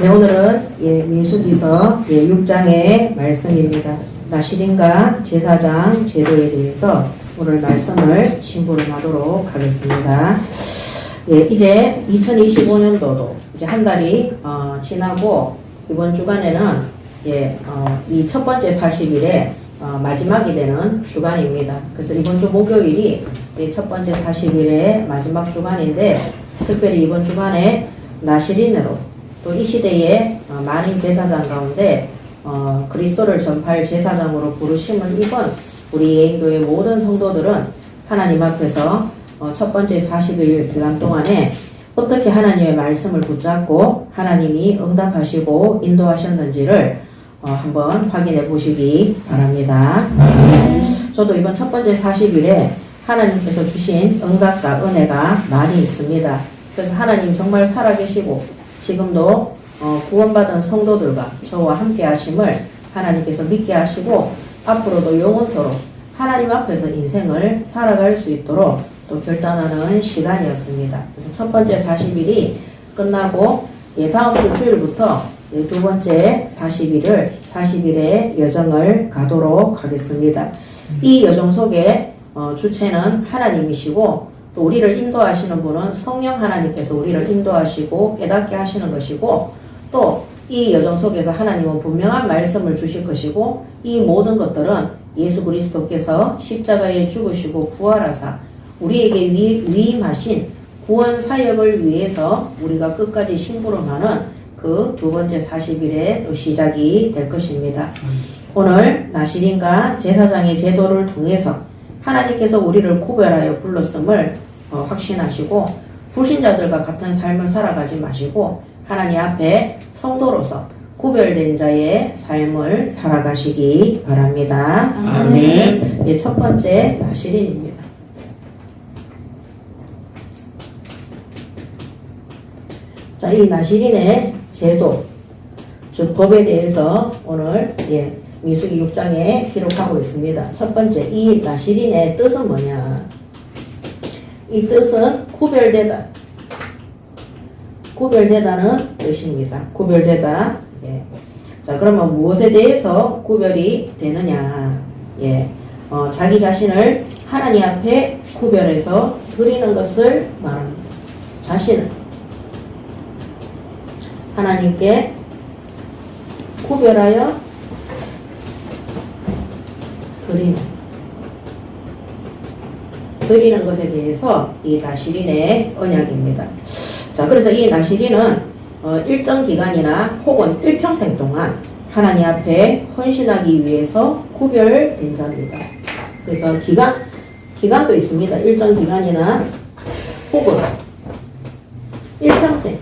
네, 오늘은 민수기서 6장의 말씀입니다. 나실인과 제사장 제도에 대해서 오늘 말씀을 신부를 하도록 하겠습니다. 이제 2025년도도 이제 한 달이 지나고 이번 주간에는 이 첫 번째 40일에 마지막이 되는 주간입니다. 그래서 이번 주 목요일이 첫 번째 40일의 마지막 주간인데, 특별히 이번 주간에 나실인으로 또 이 시대의 만인 제사장 가운데 그리스도를 전파할 제사장으로 부르심을 입은 우리 예인교회 모든 성도들은 하나님 앞에서 첫 번째 40일 기간 동안에 어떻게 하나님의 말씀을 붙잡고 하나님이 응답하시고 인도하셨는지를 한번 확인해 보시기 바랍니다. 저도 이번 첫 번째 40일에 하나님께서 주신 응답과 은혜가 많이 있습니다. 그래서 하나님 정말 살아계시고 지금도 구원받은 성도들과 저와 함께 하심을 하나님께서 믿게 하시고 앞으로도 영원토록 하나님 앞에서 인생을 살아갈 수 있도록 또 결단하는 시간이었습니다. 그래서 첫 번째 40일이 끝나고 다음 주 주일부터 두 번째 40일의 여정을 가도록 하겠습니다. 이 여정 속에 주체는 하나님이시고 또 우리를 인도하시는 분은 성령 하나님께서 우리를 인도하시고 깨닫게 하시는 것이고, 또 이 여정 속에서 하나님은 분명한 말씀을 주실 것이고, 이 모든 것들은 예수 그리스도께서 십자가에 죽으시고 부활하사 우리에게 위임하신 구원 사역을 위해서 우리가 끝까지 심부름하는 그 두 번째 40일의 또 시작이 될 것입니다. 오늘 나실인과 제사장의 제도를 통해서 하나님께서 우리를 구별하여 불렀음을 확신하시고, 불신자들과 같은 삶을 살아가지 마시고 하나님 앞에 성도로서 구별된 자의 삶을 살아가시기 바랍니다. 아멘. 첫 번째 나실인입니다. 자, 이 나실인의 제도, 즉 법에 대해서 오늘 민수기 6장에 기록하고 있습니다. 첫 번째, 이 나실인의 뜻은 뭐냐? 이 뜻은 구별되다. 구별되다는 뜻입니다. 구별되다. 자, 그러면 무엇에 대해서 구별이 되느냐? 자기 자신을 하나님 앞에 구별해서 드리는 것을 말합니다. 자신을 하나님께 구별하여 드리는 것에 대해서 이 나실인의 언약입니다. 자, 그래서 이 나실인은 일정 기간이나 혹은 일평생 동안 하나님 앞에 헌신하기 위해서 구별된 자입니다. 그래서 기간도 있습니다. 일정 기간이나 혹은 일평생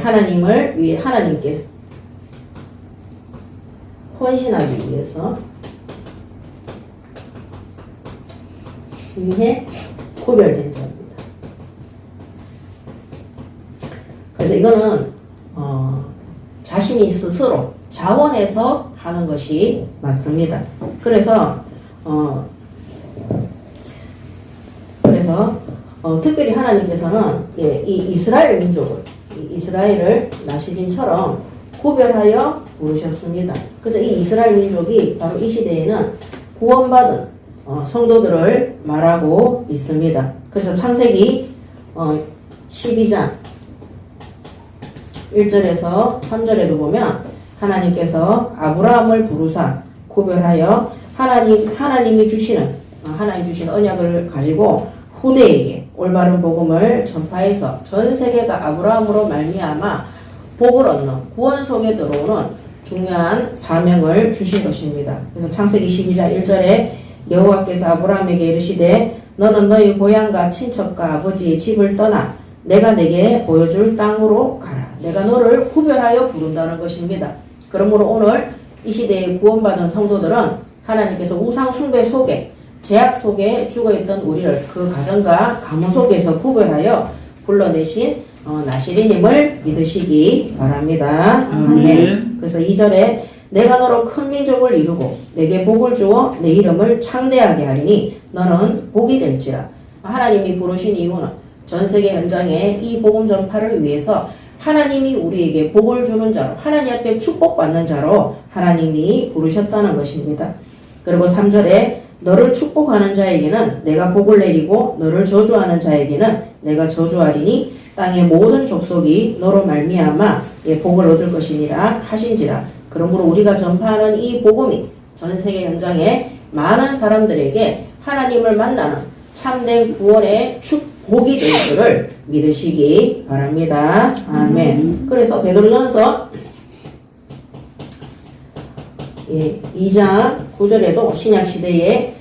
하나님을 위해 하나님께 헌신하기 위해 구별된 자입니다. 그래서 이거는 자신이 스스로 자원해서 하는 것이 맞습니다. 그래서 특별히 하나님께서는 이 이스라엘 민족을, 이스라엘을 나실인처럼 구별하여 부르셨습니다. 그래서 이 이스라엘 민족이 바로 이 시대에는 구원받은 성도들을 말하고 있습니다. 그래서 창세기 12장 1절에서 3절에도 보면 하나님께서 아브라함을 부르사 구별하여 하나님이 주시는 언약을 가지고 후대에게 올바른 복음을 전파해서 전 세계가 아브라함으로 말미암아 복을 얻는 구원 속에 들어오는 중요한 사명을 주신 것입니다. 그래서 창세기 12장 1절에 여호와께서 아브라함에게 이르시되 너는 너희 고향과 친척과 아버지의 집을 떠나 내가 내게 보여줄 땅으로 가라. 내가 너를 구별하여 부른다는 것입니다. 그러므로 오늘 이 시대에 구원받은 성도들은 하나님께서 우상 숭배 속에, 죄악 속에 죽어있던 우리를 그 가정과 가문 속에서 구별하여 불러내신 나실인임을 믿으시기 바랍니다. 아멘. 그래서 2절에 내가 너로 큰 민족을 이루고 내게 복을 주어 내 이름을 창대하게 하리니 너는 복이 될지라. 하나님이 부르신 이유는 전 세계 현장에 이 복음 전파를 위해서 하나님이 우리에게 복을 주는 자로, 하나님 앞에 축복받는 자로 하나님이 부르셨다는 것입니다. 그리고 3절에 너를 축복하는 자에게는 내가 복을 내리고 너를 저주하는 자에게는 내가 저주하리니 땅의 모든 족속이 너로 말미암아 복을 얻을 것이니라 하신지라. 그러므로 우리가 전파하는 이 복음이 전 세계 현장에 많은 사람들에게 하나님을 만나는 참된 구원의 축복이 될 줄을 믿으시기 바랍니다. 아멘. 그래서 베드로전서 2장 9절에도 신약시대에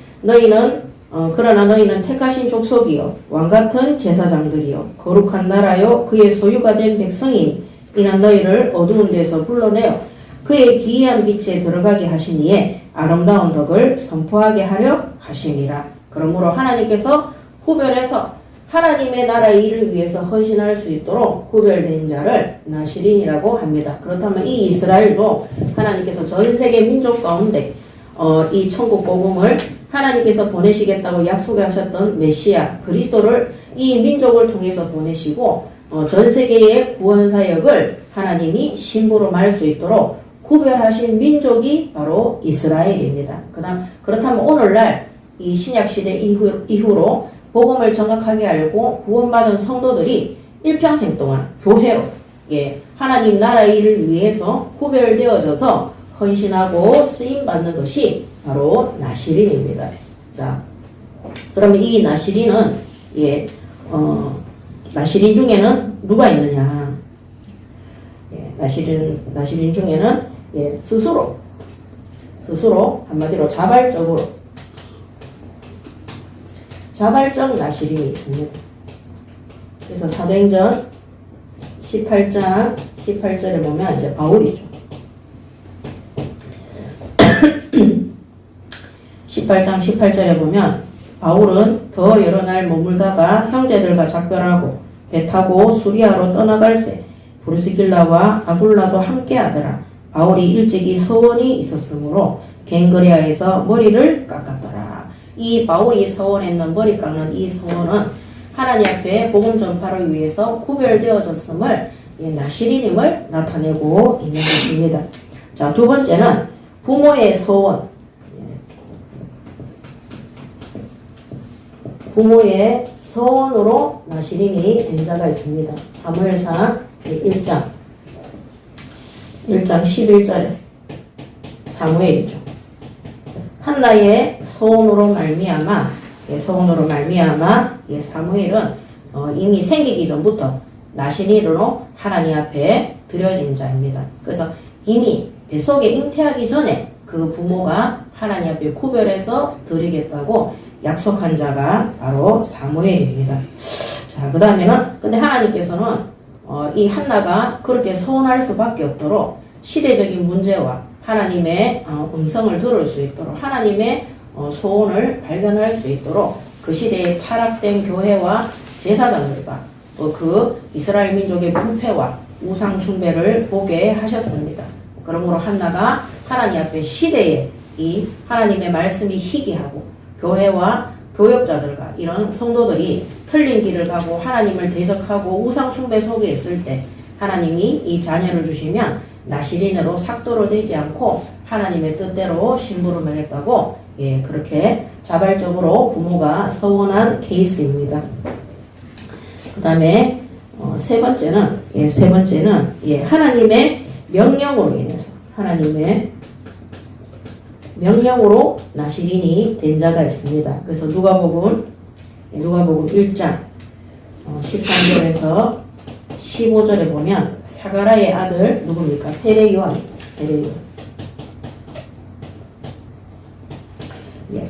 그러나 너희는 택하신 족속이요 왕같은 제사장들이요 거룩한 나라요 그의 소유가 된 백성이니 이는 너희를 어두운 데서 불러내어 그의 기이한 빛에 들어가게 하시니에 아름다운 덕을 선포하게 하려 하심이라. 그러므로 하나님께서 구별해서 하나님의 나라의 일을 위해서 헌신할 수 있도록 구별된 자를 나시린이라고 합니다. 그렇다면 이 이스라엘도 하나님께서 전 세계 민족 가운데 이 천국 복음을 하나님께서 보내시겠다고 약속하셨던 메시아 그리스도를 이 민족을 통해서 보내시고 전 세계의 구원 사역을 하나님이 신부로 말할 수 있도록 구별하신 민족이 바로 이스라엘입니다. 그렇다면 오늘날 이 신약시대 이후로 복음을 정확하게 알고 구원받은 성도들이 일평생 동안 교회로 하나님 나라의 일을 위해서 구별되어져서 헌신하고 쓰임받는 것이 바로 나시린입니다. 자, 그러면 이 나시린은 나시린 중에는 누가 있느냐? 나시린 중에는 스스로 한마디로 자발적 나시린이 있습니다. 그래서 사도행전 18장 18절에 보면 이제 바울이죠. 18장 18절에 보면 바울은 더 여러 날 머물다가 형제들과 작별하고 배 타고 수리아로 떠나갈새 브루스길라와 아굴라도 함께하더라. 바울이 일찍이 서원이 있었으므로 갱그레아에서 머리를 깎았더라. 이 바울이 서원했는 머리 깎는 이 서원은 하나님 앞에 복음 전파를 위해서 구별되어졌음을 나시린임을 나타내고 있는 것입니다. 자, 두 번째는 부모의 서원. 부모의 서원으로 나시린이 된 자가 있습니다. 사무엘상 1장 11절에 사무엘이죠. 한나의 서원으로 말미암아 사무엘은 이미 생기기 전부터 나시린으로 하나님 앞에 드려진 자입니다. 그래서 이미 뱃속에 잉태하기 전에 그 부모가 하나님 앞에 구별해서 드리겠다고 약속한 자가 바로 사무엘입니다. 자, 그 다음에는 근데 하나님께서는 이 한나가 그렇게 서원할 수밖에 없도록 시대적인 문제와 하나님의 음성을 들을 수 있도록 하나님의 소원을 발견할 수 있도록 그 시대에 타락된 교회와 제사장들과 또 그 이스라엘 민족의 부패와 우상 숭배를 보게 하셨습니다. 그러므로 한나가 하나님 앞에 시대에 이 하나님의 말씀이 희귀하고 교회와 교역자들과 이런 성도들이 틀린 길을 가고 하나님을 대적하고 우상 숭배 속에 있을 때 하나님이 이 자녀를 주시면 나시린으로 삭도로 되지 않고 하나님의 뜻대로 신부를 맺겠다고 그렇게 자발적으로 부모가 서원한 케이스입니다. 그 다음에 세 번째는 하나님의 명령으로 인해서 하나님의 명령으로 나시린이 된 자가 있습니다. 그래서 누가복음 1장 13절에서 15절에 보면 사가라의 아들 누굽니까? 세례요한입니다.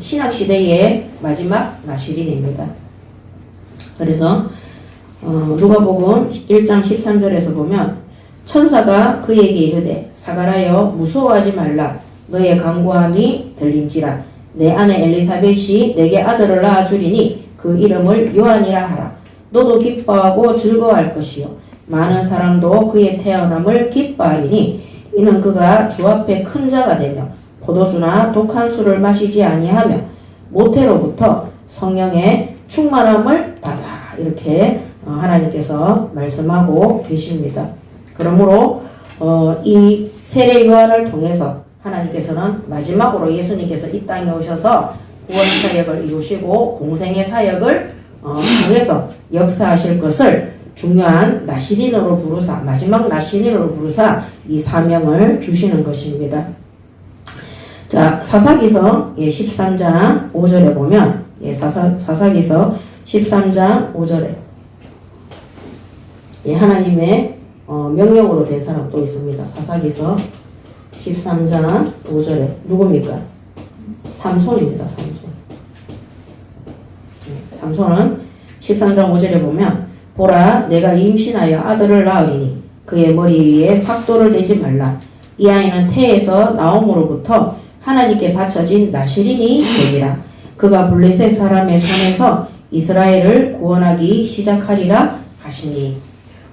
신학시대의 마지막 나시린입니다. 그래서 누가복음 1장 13절에서 보면 천사가 그에게 이르되 사가라여 무서워하지 말라 너의 간구함이 들린지라 내 아내 엘리사벳이 내게 아들을 낳아주리니 그 이름을 요한이라 하라. 너도 기뻐하고 즐거워할 것이요 많은 사람도 그의 태어남을 기뻐하리니 이는 그가 주 앞에 큰 자가 되며 포도주나 독한 술을 마시지 아니하며 모태로부터 성령의 충만함을 받아. 이렇게 하나님께서 말씀하고 계십니다. 그러므로 이 세례 요한을 통해서 하나님께서는 마지막으로 예수님께서 이 땅에 오셔서 구원 사역을 이루시고 공생의 사역을 통해서 역사하실 것을 중요한 나시린으로 부르사, 마지막 나시린으로 부르사 이 사명을 주시는 것입니다. 자, 사사기서 13장 5절에 보면 사사기서 13장 5절에 하나님의 명령으로 된 사람 또 있습니다. 사사기서 13장 5절에 누굽니까? 삼손입니다. 삼손은 13장 5절에 보면 보라 내가 임신하여 아들을 낳으리니 그의 머리 위에 삭도를 대지 말라. 이 아이는 태에서 나옴으로부터 하나님께 바쳐진 나시린이 되니라. 그가 블레셋 사람의 손에서 이스라엘을 구원하기 시작하리라 하시니.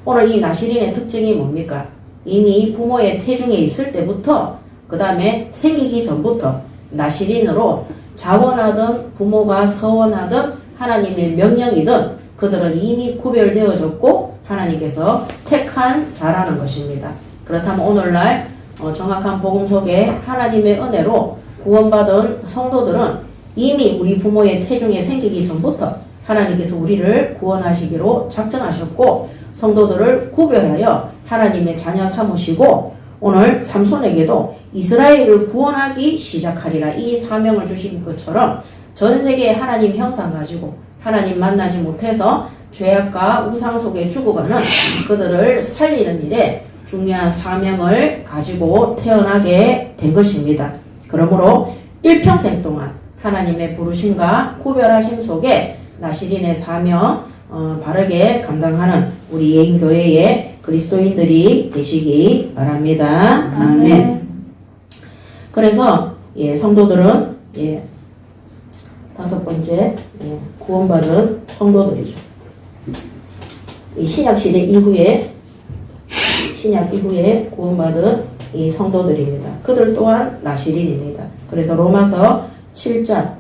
오늘 이 나시린의 특징이 뭡니까? 이미 부모의 태중에 있을 때부터 그 다음에 생기기 전부터 나시린으로 자원하든 부모가 서원하든 하나님의 명령이든 그들은 이미 구별되어졌고 하나님께서 택한 자라는 것입니다. 그렇다면 오늘날 정확한 복음 속에 하나님의 은혜로 구원받은 성도들은 이미 우리 부모의 태중에 생기기 전부터 하나님께서 우리를 구원하시기로 작정하셨고 성도들을 구별하여 하나님의 자녀 삼으시고 오늘 삼손에게도 이스라엘을 구원하기 시작하리라 이 사명을 주신 것처럼 전 세계의 하나님 형상 가지고 하나님 만나지 못해서 죄악과 우상 속에 죽어가는 그들을 살리는 일에 중요한 사명을 가지고 태어나게 된 것입니다. 그러므로 일평생 동안 하나님의 부르심과 구별하심 속에 나시린의 사명 바르게 감당하는 우리 예인교회의 그리스도인들이 되시기 바랍니다. 아멘. 그래서 성도들은 다섯 번째 구원받은 성도들이죠. 이 신약 이후에 구원받은 이 성도들입니다. 그들 또한 나시린입니다. 그래서 로마서 7장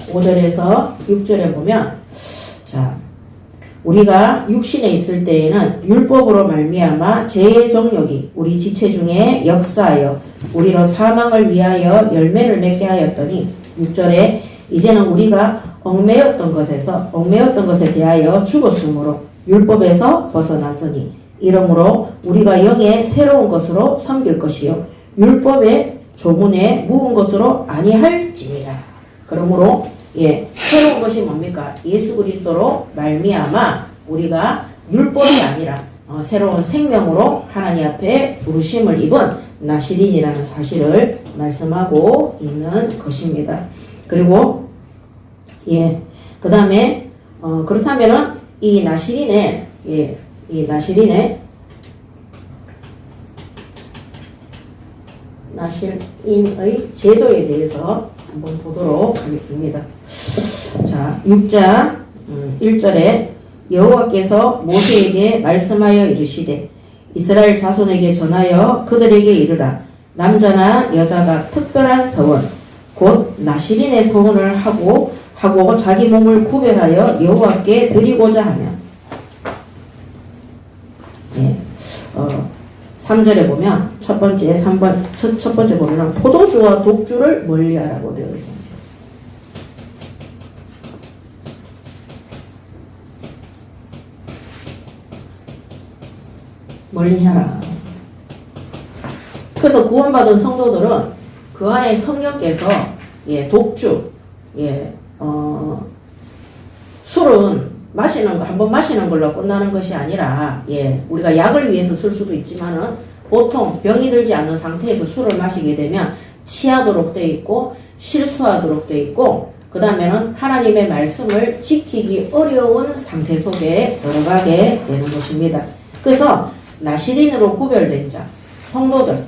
5절에서 6절에 보면 자 우리가 육신에 있을 때에는 율법으로 말미암아 죄의 정욕이 우리 지체 중에 역사하여 우리로 사망을 위하여 열매를 맺게 하였더니 6절에 이제는 우리가 얽매였던 것에 대하여 죽었으므로 율법에서 벗어났으니 이러므로 우리가 영의 새로운 것으로 섬길 것이요 율법의 조문에 묵은 것으로 아니할지니라. 그러므로 새로운 것이 뭡니까? 예수 그리스도로 말미암아 우리가 율법이 아니라 새로운 생명으로 하나님 앞에 부르심을 입은 나시린이라는 사실을 말씀하고 있는 것입니다. 그리고 그 다음에 그렇다면은 이 나시린의 제도에 대해서 한번 보도록 하겠습니다. 자, 6장 1절에 여호와께서 모세에게 말씀하여 이르시되 이스라엘 자손에게 전하여 그들에게 이르라. 남자나 여자가 특별한 서원 곧 나시린의 서원을 하고 자기 몸을 구별하여 여호와께 드리고자 하면 3절에 보면 첫 번째 보면 포도주와 독주를 멀리하라고 되어 있습니다. 멀리하라. 그래서 구원받은 성도들은 그 안에 성령께서 독주, 술은 한번 마시는 걸로 끝나는 것이 아니라, 우리가 약을 위해서 쓸 수도 있지만은, 보통 병이 들지 않는 상태에서 술을 마시게 되면 취하도록 돼 있고, 실수하도록 돼 있고, 그 다음에는 하나님의 말씀을 지키기 어려운 상태 속에 들어가게 되는 것입니다. 그래서 나시린으로 구별된 자, 성도들,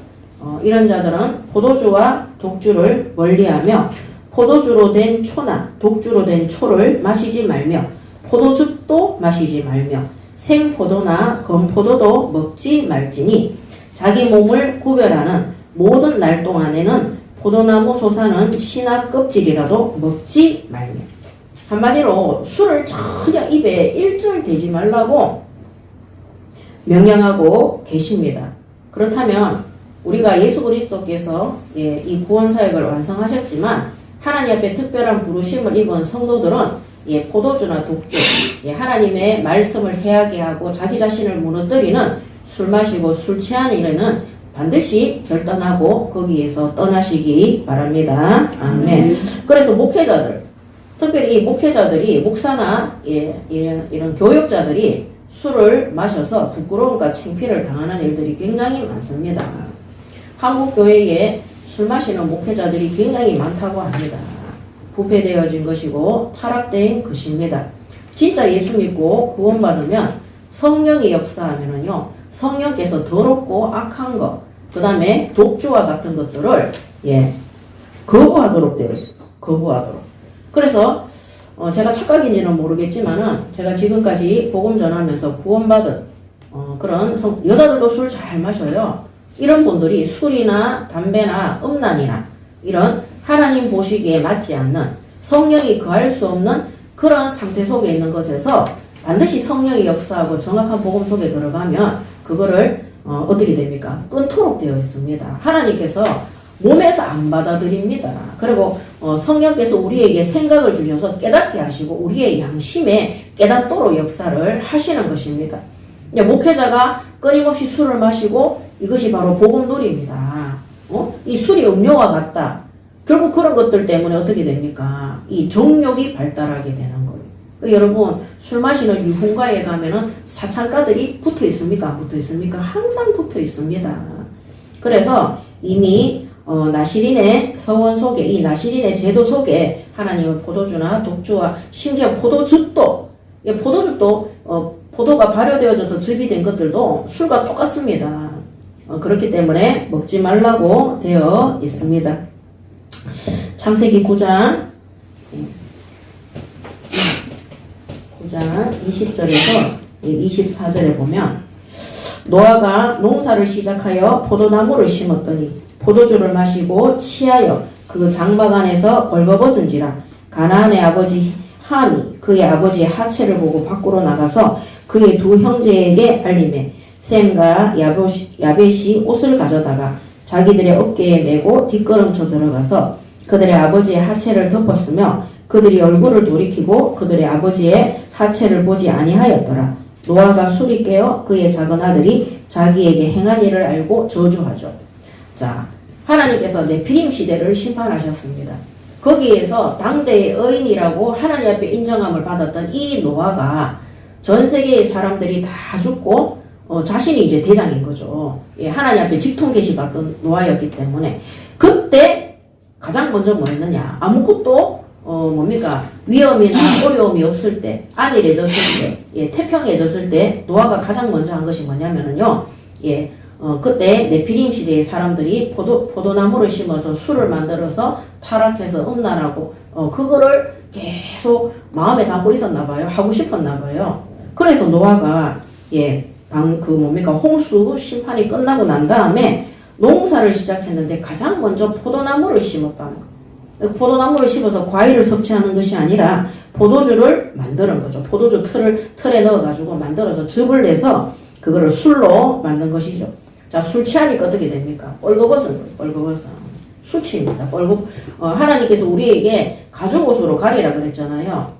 이런 자들은 포도주와 독주를 멀리하며, 포도주로 된 초나 독주로 된 초를 마시지 말며, 포도즙도 마시지 말며 생포도나 건포도도 먹지 말지니 자기 몸을 구별하는 모든 날 동안에는 포도나무 솟아는 신악 껍질이라도 먹지 말며. 한마디로 술을 전혀 입에 일절 대지 말라고 명령하고 계십니다. 그렇다면 우리가 예수 그리스도께서 이 구원 사역을 완성하셨지만 하나님 앞에 특별한 부르심을 입은 성도들은 포도주나 독주, 하나님의 말씀을 해하게 하고 자기 자신을 무너뜨리는 술 마시고 술 취하는 일에는 반드시 결단하고 거기에서 떠나시기 바랍니다. 아멘. 그래서 목회자들, 특별히 이 목회자들이 목사나 이런 교역자들이 술을 마셔서 부끄러움과 창피를 당하는 일들이 굉장히 많습니다. 한국 교회에 술 마시는 목회자들이 굉장히 많다고 합니다. 부패되어진 것이고 타락된 것입니다. 진짜 예수 믿고 구원받으면 성령이 역사하면은요, 성령께서 더럽고 악한 것, 그 다음에 독주와 같은 것들을 거부하도록 되어 있습니다. 거부하도록. 그래서 제가 착각인지는 모르겠지만은 제가 지금까지 복음 전하면서 구원받은 그런 여자들도 술 잘 마셔요. 이런 분들이 술이나 담배나 음란이나 이런 하나님 보시기에 맞지 않는 성령이 거할 수 없는 그런 상태 속에 있는 것에서 반드시 성령이 역사하고 정확한 복음 속에 들어가면 그거를 어떻게 됩니까? 끊도록 되어 있습니다. 하나님께서 몸에서 안 받아들입니다. 그리고 성령께서 우리에게 생각을 주셔서 깨닫게 하시고 우리의 양심에 깨닫도록 역사를 하시는 것입니다. 목회자가 끊임없이 술을 마시고 이것이 바로 복음놀이입니다. 이 술이 음료와 같다. 결국 그런 것들 때문에 어떻게 됩니까? 이 정욕이 발달하게 되는 거예요. 여러분 술 마시는 유흥가에 가면은 사창가들이 붙어 있습니까? 안 붙어 있습니까? 항상 붙어 있습니다. 그래서 이미 나시린의 서원 속에 이 나시린의 제도 속에 하나님은 포도주나 독주와 심지어 포도즙도 포도가 발효되어져서 즙이 된 것들도 술과 똑같습니다. 그렇기 때문에 먹지 말라고 되어 있습니다. 창세기 9장 20절에서 24절에 보면 노아가 농사를 시작하여 포도나무를 심었더니 포도주를 마시고 취하여 그 장막 안에서 벌거벗은지라 가나안의 아버지 함이 그의 아버지의 하체를 보고 밖으로 나가서 그의 두 형제에게 알림해 셈과 야벳이 옷을 가져다가 자기들의 어깨에 메고 뒷걸음쳐 들어가서 그들의 아버지의 하체를 덮었으며 그들이 얼굴을 돌이키고 그들의 아버지의 하체를 보지 아니하였더라. 노아가 술이 깨어 그의 작은 아들이 자기에게 행한 일을 알고 저주하죠. 자, 하나님께서 네피림 시대를 심판하셨습니다. 거기에서 당대의 의인이라고 하나님 앞에 인정함을 받았던 이 노아가 전 세계의 사람들이 다 죽고 자신이 이제 대장인 거죠. 하나님 앞에 직통 계시 받던 노아였기 때문에 그때 가장 먼저 뭐 했느냐? 아무것도 뭡니까? 위험이나 어려움이 없을 때, 안일해졌을 때, 태평해졌을 때 노아가 가장 먼저 한 것이 뭐냐면은요. 그때 네피림 시대의 사람들이 포도나무를 심어서 술을 만들어서 타락해서 음란하고 그거를 계속 마음에 담고 있었나 봐요. 하고 싶었나 봐요. 그래서 노아가 홍수 심판이 끝나고 난 다음에 농사를 시작했는데 가장 먼저 포도나무를 심었다는 거. 포도나무를 심어서 과일을 섭취하는 것이 아니라 포도주를 만드는 거죠. 포도주 틀에 넣어가지고 만들어서 즙을 내서 그거를 술로 만든 것이죠. 자, 술 취하니까 어떻게 됩니까? 벌거벗은 거예요. 벌거벗은. 수치입니다. 하나님께서 우리에게 가죽옷으로 가리라 그랬잖아요.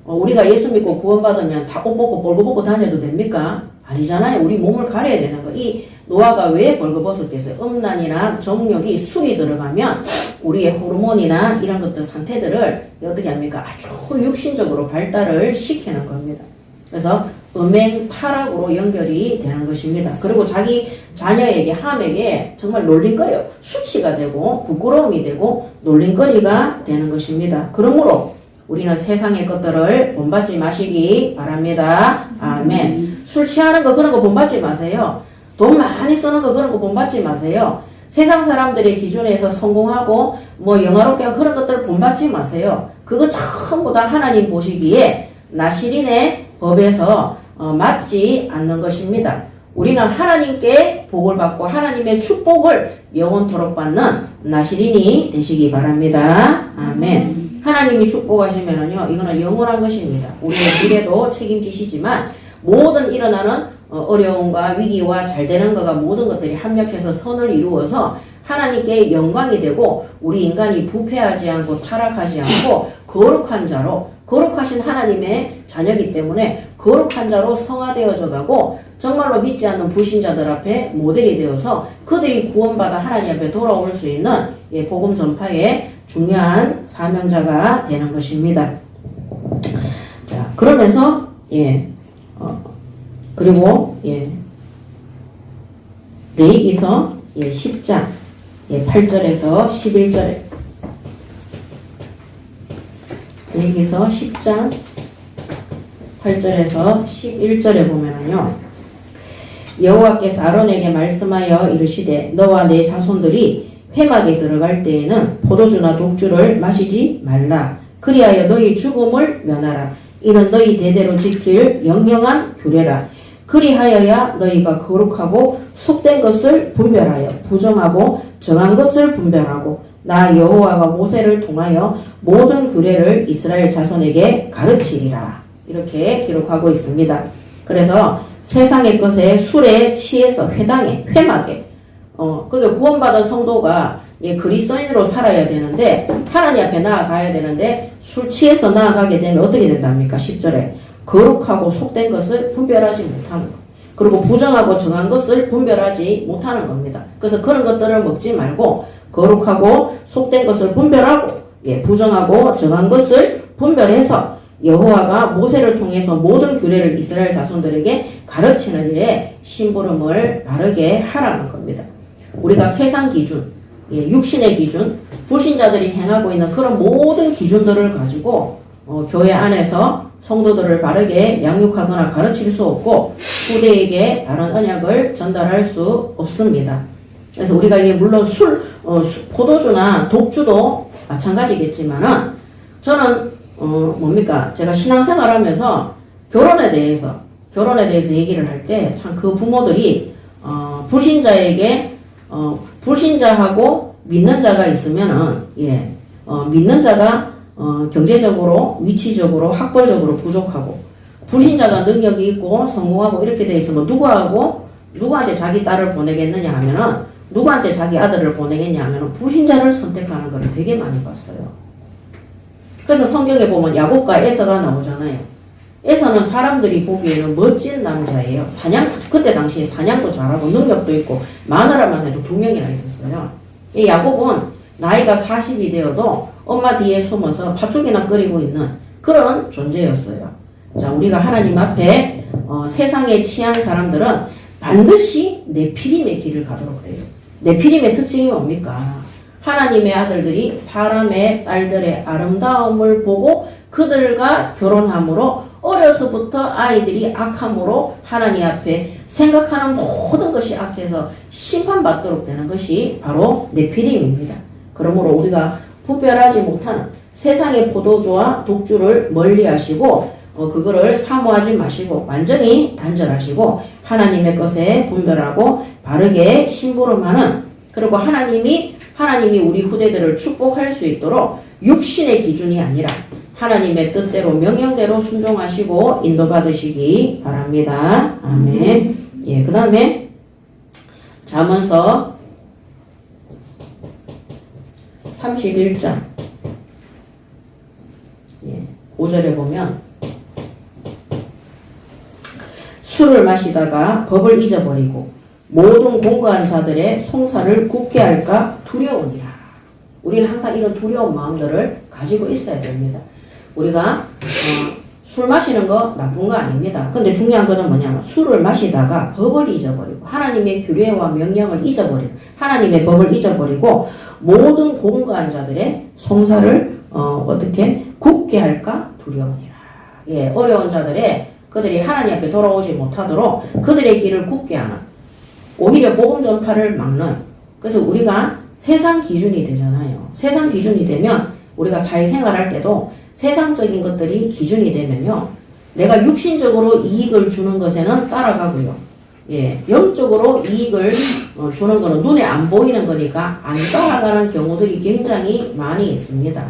우리가 예수 믿고 구원받으면 다 옷 벗고 벌거벗고 다녀도 됩니까? 아니잖아요. 우리 몸을 가려야 되는 거. 이 노아가 왜 벌거벗었겠어요? 음란이나 정욕이 술이 들어가면 우리의 호르몬이나 이런 것들 상태들을 어떻게 합니까? 아주 육신적으로 발달을 시키는 겁니다. 그래서 음행 타락으로 연결이 되는 것입니다. 그리고 자기 자녀에게 함에게 정말 놀림거리요. 수치가 되고 부끄러움이 되고 놀림거리가 되는 것입니다. 그러므로 우리는 세상의 것들을 본받지 마시기 바랍니다. 아멘. 술 취하는 거 그런 거 본받지 마세요. 돈 많이 쓰는 거 그런 거 본받지 마세요. 세상 사람들의 기준에서 성공하고 영화롭게 하는 그런 것들 본받지 마세요. 그거 전부 다 하나님 보시기에 나시린의 법에서 맞지 않는 것입니다. 우리는 하나님께 복을 받고 하나님의 축복을 영원토록 받는 나시린이 되시기 바랍니다. 아멘. 하나님 하나님이 축복하시면은요, 이거는 영원한 것입니다. 우리의 미래도 책임지시지만 모든 일어나는 어려움과 위기와 잘 되는 거가 모든 것들이 합력해서 선을 이루어서 하나님께 영광이 되고 우리 인간이 부패하지 않고 타락하지 않고 거룩한 자로 거룩하신 하나님의 자녀이기 때문에 거룩한 자로 성화되어져 가고 정말로 믿지 않는 불신자들 앞에 모델이 되어서 그들이 구원받아 하나님 앞에 돌아올 수 있는 복음 전파의 중요한 사명자가 되는 것입니다. 자, 그러면서 그리고 레위기서 10장 8절에서 11절에 레위기서 10장 8절에서 11절에 보면은요. 여호와께서 아론에게 말씀하여 이르시되 너와 내 자손들이 회막에 들어갈 때에는 포도주나 독주를 마시지 말라. 그리하여 너희 죽음을 면하라. 이는 너희 대대로 지킬 영영한 규례라. 그리하여야 너희가 거룩하고 속된 것을 분별하여 부정하고 정한 것을 분별하고 나 여호와가 모세를 통하여 모든 규례를 이스라엘 자손에게 가르치리라. 이렇게 기록하고 있습니다. 그래서 세상의 것에 술에 취해서 회당에 회막에 그러니까 구원받은 성도가 그리스도인으로 살아야 되는데 하나님 앞에 나아가야 되는데 술 취해서 나아가게 되면 어떻게 된답니까? 10절에 거룩하고 속된 것을 분별하지 못하는 것. 그리고 부정하고 정한 것을 분별하지 못하는 겁니다. 그래서 그런 것들을 먹지 말고 거룩하고 속된 것을 분별하고 부정하고 정한 것을 분별해서 여호와가 모세를 통해서 모든 규례를 이스라엘 자손들에게 가르치는 일에 심부름을 바르게 하라는 겁니다. 우리가 세상 기준, 육신의 기준, 불신자들이 행하고 있는 그런 모든 기준들을 가지고 교회 안에서 성도들을 바르게 양육하거나 가르칠 수 없고 후대에게 바른 언약을 전달할 수 없습니다. 그래서 우리가 이게 물론 포도주나 독주도 마찬가지겠지만은 저는 뭡니까? 제가 신앙생활하면서 결혼에 대해서 얘기를 할 때 참 그 부모들이 불신자에게 불신자하고 믿는 자가 있으면은 믿는 자가 경제적으로 위치적으로 학벌적으로 부족하고 불신자가 능력이 있고 성공하고 이렇게 돼 있으면 누구한테 자기 딸을 보내겠느냐 하면은 누구한테 자기 아들을 보내겠냐 하면은 불신자를 선택하는 걸 되게 많이 봤어요. 그래서 성경에 보면 야곱과 에서가 나오잖아요. 에서는 사람들이 보기에는 멋진 남자예요. 그때 당시에 사냥도 잘하고 능력도 있고 마누라만 해도 2명이나 있었어요. 이 야곱은 나이가 40이 되어도 엄마 뒤에 숨어서 팥죽이나 끓이고 있는 그런 존재였어요. 자, 우리가 하나님 앞에 세상에 취한 사람들은 반드시 네피림의 길을 가도록 되어 있어요. 네피림의 특징이 뭡니까? 하나님의 아들들이 사람의 딸들의 아름다움을 보고 그들과 결혼함으로 어려서부터 아이들이 악함으로 하나님 앞에 생각하는 모든 것이 악해서 심판받도록 되는 것이 바로 네피림입니다. 그러므로 우리가 분별하지 못하는 세상의 포도주와 독주를 멀리 하시고 그거를 사모하지 마시고 완전히 단절하시고 하나님의 것에 분별하고 바르게 심부름하는 그리고 하나님이 우리 후대들을 축복할 수 있도록 육신의 기준이 아니라 하나님의 뜻대로 명령대로 순종하시고 인도받으시기 바랍니다. 아멘. 그 다음에 잠언서 31장 5절에 보면 술을 마시다가 법을 잊어버리고 모든 공고한 자들의 송사를 굳게 할까 두려우니라. 우리는 항상 이런 두려운 마음들을 가지고 있어야 됩니다. 우리가 술 마시는 거 나쁜 거 아닙니다. 근데 중요한 거는 뭐냐면 술을 마시다가 법을 잊어버리고 하나님의 규례와 명령을 잊어버리고 하나님의 법을 잊어버리고 모든 공고한 자들의 송사를 어떻게 굳게 할까 두려우니라. 어려운 자들의 그들이 하나님 앞에 돌아오지 못하도록 그들의 길을 굳게 하는 오히려 복음 전파를 막는 그래서 우리가 세상 기준이 되잖아요. 세상 기준이 되면 우리가 사회생활 할 때도 세상적인 것들이 기준이 되면요. 내가 육신적으로 이익을 주는 것에는 따라가고요. 영적으로 이익을 주는 거는 눈에 안 보이는 거니까 안 따라가는 경우들이 굉장히 많이 있습니다.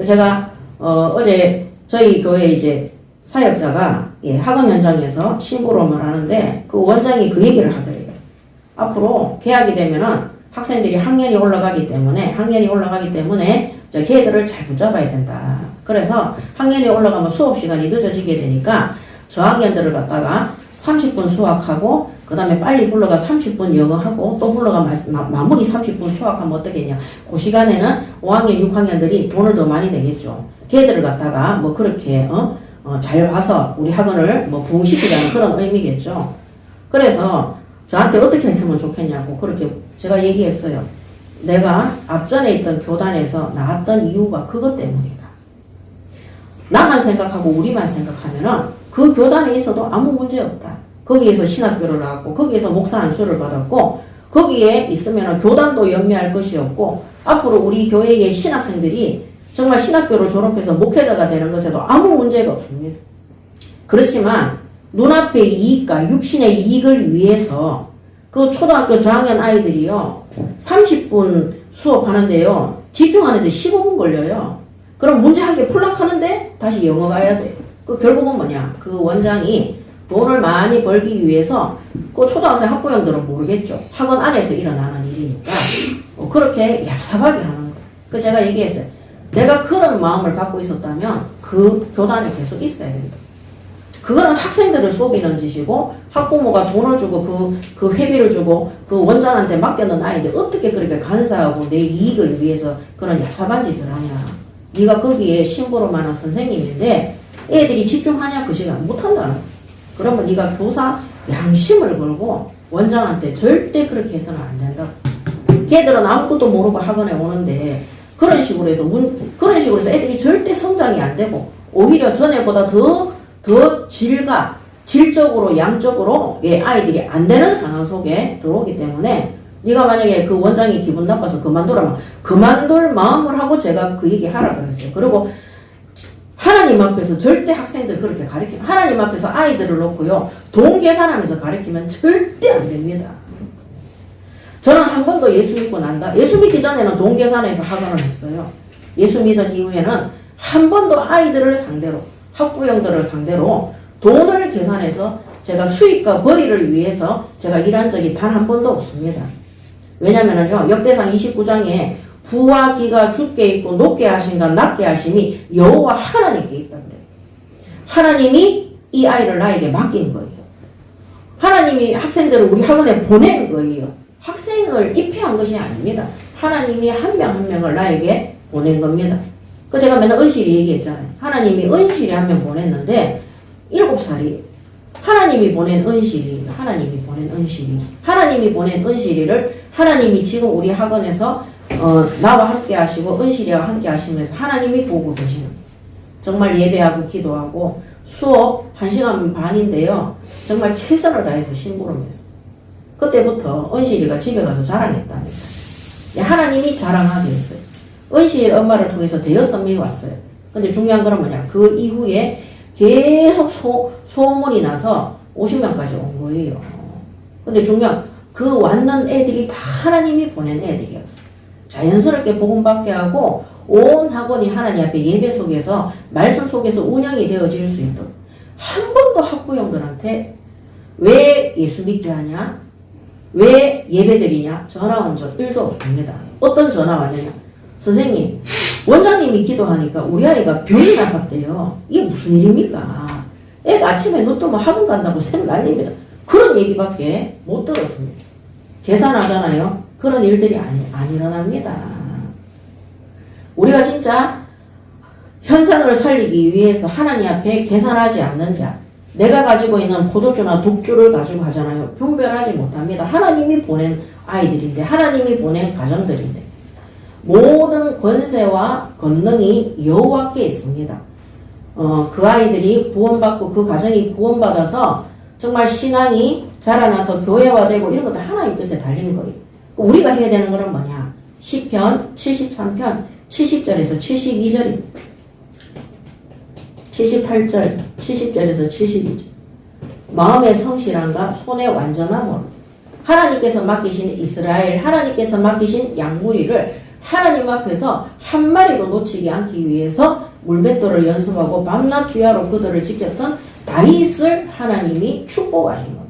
제가 어제 저희 교회 이제 사역자가 학원 현장에서 심부름을 하는데 그 원장이 그 얘기를 하더래요. 앞으로 개학이 되면은 학생들이 학년이 올라가기 때문에 걔들을 잘 붙잡아야 된다. 그래서 학년이 올라가면 수업 시간이 늦어지게 되니까 저학년들을 갖다가 30분 수학하고 그 다음에 빨리 불러가 30분 영어하고 또 불러가 마무리 30분 수학하면 어떻겠냐. 그 시간에는 5학년, 6학년들이 돈을 더 많이 내겠죠. 걔들을 갖다가 뭐 그렇게 잘 와서 우리 학원을 뭐 부흥시키자는 그런 의미겠죠. 그래서 저한테 어떻게 했으면 좋겠냐고 그렇게 제가 얘기했어요. 내가 앞전에 있던 교단에서 나왔던 이유가 그것 때문이다. 나만 생각하고 우리만 생각하면은 그 교단에 있어도 아무 문제 없다. 거기에서 신학교를 나왔고 거기에서 목사 안수를 받았고 거기에 있으면 교단도 연매할 것이 없고 앞으로 우리 교회의 신학생들이 정말 신학교를 졸업해서 목회자가 되는 것에도 아무 문제가 없습니다. 그렇지만 눈앞의 이익과 육신의 이익을 위해서 그 초등학교 저학년 아이들이요 30분 수업하는데요 집중하는데 15분 걸려요. 그럼 문제 한 개 풀락하는데 다시 영어 가야 돼요. 그 결국은 뭐냐, 그 원장이 돈을 많이 벌기 위해서 그 초등학생 학부형들은 모르겠죠. 학원 안에서 일어나는 일이니까 그렇게 얍삽하게 하는 거예요. 그 제가 얘기했어요. 내가 그런 마음을 갖고 있었다면 그 교단에 계속 있어야 된다. 그거는 학생들을 속이는 짓이고 학부모가 돈을 주고 그 회비를 주고 그 원장한테 맡겨놓은 아이들 어떻게 그렇게 간사하고 내 이익을 위해서 그런 얍삽한 짓을 하냐. 네가 거기에 심부름하는 선생님인데 애들이 집중하냐 그 시간 못한다는 거야. 그러면 네가 교사 양심을 걸고 원장한테 절대 그렇게 해서는 안 된다고. 걔들은 아무것도 모르고 학원에 오는데 그런 식으로 해서 애들이 절대 성장이 안 되고 오히려 전에보다 더 질적으로 양적으로 아이들이 안 되는 상황 속에 들어오기 때문에 네가 만약에 그 원장이 기분 나빠서 그만두라면 그만둘 마음을 하고 제가 그 얘기 하라 그랬어요. 그리고 하나님 앞에서 절대 학생들 그렇게 가르치면 하나님 앞에서 아이들을 놓고요 돈 계산하면서 가르치면 절대 안 됩니다. 저는 한 번도 예수 믿고 난다. 예수 믿기 전에는 돈 계산해서 학원을 했어요. 예수 믿은 이후에는 한 번도 아이들을 상대로 학부형들을 상대로 돈을 계산해서 제가 수익과 벌이를 위해서 제가 일한 적이 단 한 번도 없습니다. 왜냐면은요 역대상 29장에 부와 기가 주께 있고 높게 하신가 낮게 하심이 여호와 하나님께 있다 그래요. 하나님이 이 아이를 나에게 맡긴 거예요. 하나님이 학생들을 우리 학원에 보낸 거예요. 학생을 입회한 것이 아닙니다. 하나님이 한 명 한 명을 나에게 보낸 겁니다. 그 제가 맨날 은실이 얘기했잖아요. 하나님이 은실이 한 명 보냈는데 7살이 하나님이 보낸 은실이를 하나님이 지금 우리 학원에서 나와 함께 하시고 은실이와 함께 하시면서 하나님이 보고 계시는 정말 예배하고 기도하고 수업 1시간 반인데요. 정말 최선을 다해서 심부름했어요. 그때부터 은실이가 집에 가서 자랑했답니다. 하나님이 자랑하게 했어요. 은실 엄마를 통해서 6명이 왔어요. 근데 중요한 건 뭐냐, 그 이후에 계속 소문이 나서 50명까지 온 거예요. 근데 중요한 그 왔는 애들이 다 하나님이 보낸 애들이었어요. 자연스럽게 복음받게 하고 온 학원이 하나님 앞에 예배 속에서 말씀 속에서 운영이 되어질 수 있도록 한 번도 학부형들한테 왜 예수 믿게 하냐, 왜 예배드리냐 전화 온 적 1도 없습니다. 어떤 전화 왔느냐, 선생님 원장님이 기도하니까 우리 아이가 병이 나섰대요. 이게 무슨 일입니까? 애가 아침에 눈 뜨면 학원 간다고 샘 날립니다. 그런 얘기밖에 못 들었습니다. 계산하잖아요. 그런 일들이 안 일어납니다. 우리가 진짜 현장을 살리기 위해서 하나님 앞에 계산하지 않는 자, 내가 가지고 있는 포도주나 독주를 가지고 하잖아요. 분별하지 못합니다. 하나님이 보낸 아이들인데, 하나님이 보낸 가정들인데, 모든 권세와 권능이 여호와께 있습니다. 그 아이들이 구원받고 그 가정이 구원받아서 정말 신앙이 자라나서 교회화되고 이런 것도 하나님 뜻에 달린 거예요. 우리가 해야 되는 거는 뭐냐? 시편 73편 70절에서 72절입니다. 78절, 70절에서 72절. 마음의 성실함과 손의 완전함으로 하나님께서 맡기신 이스라엘, 하나님께서 맡기신 양무리를 하나님 앞에서 한 마리도 놓치지 않기 위해서 물맷돌을 연습하고 밤낮 주야로 그들을 지켰던 다윗을 하나님이 축복하신 겁니다.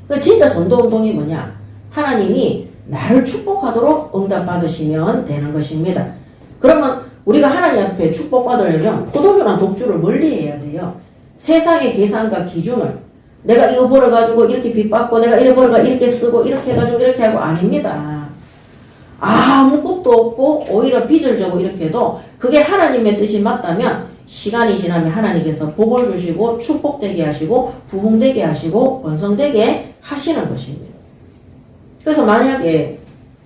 그 진짜 전도운동이 뭐냐? 하나님이 나를 축복하도록 응답받으시면 되는 것입니다. 그러면 우리가 하나님 앞에 축복받으려면 포도주나 독주를 멀리해야 돼요. 세상의 계산과 기준을 내가 이거 벌어가지고 이렇게 빚받고 내가 이래 벌어가 이렇게 쓰고 이렇게 해가지고 이렇게 하고 아닙니다. 아무것도 없고 오히려 빚을 져고 이렇게 해도 그게 하나님의 뜻이 맞다면 시간이 지나면 하나님께서 복을 주시고 축복되게 하시고 부흥되게 하시고 번성되게 하시는 것입니다. 그래서 만약에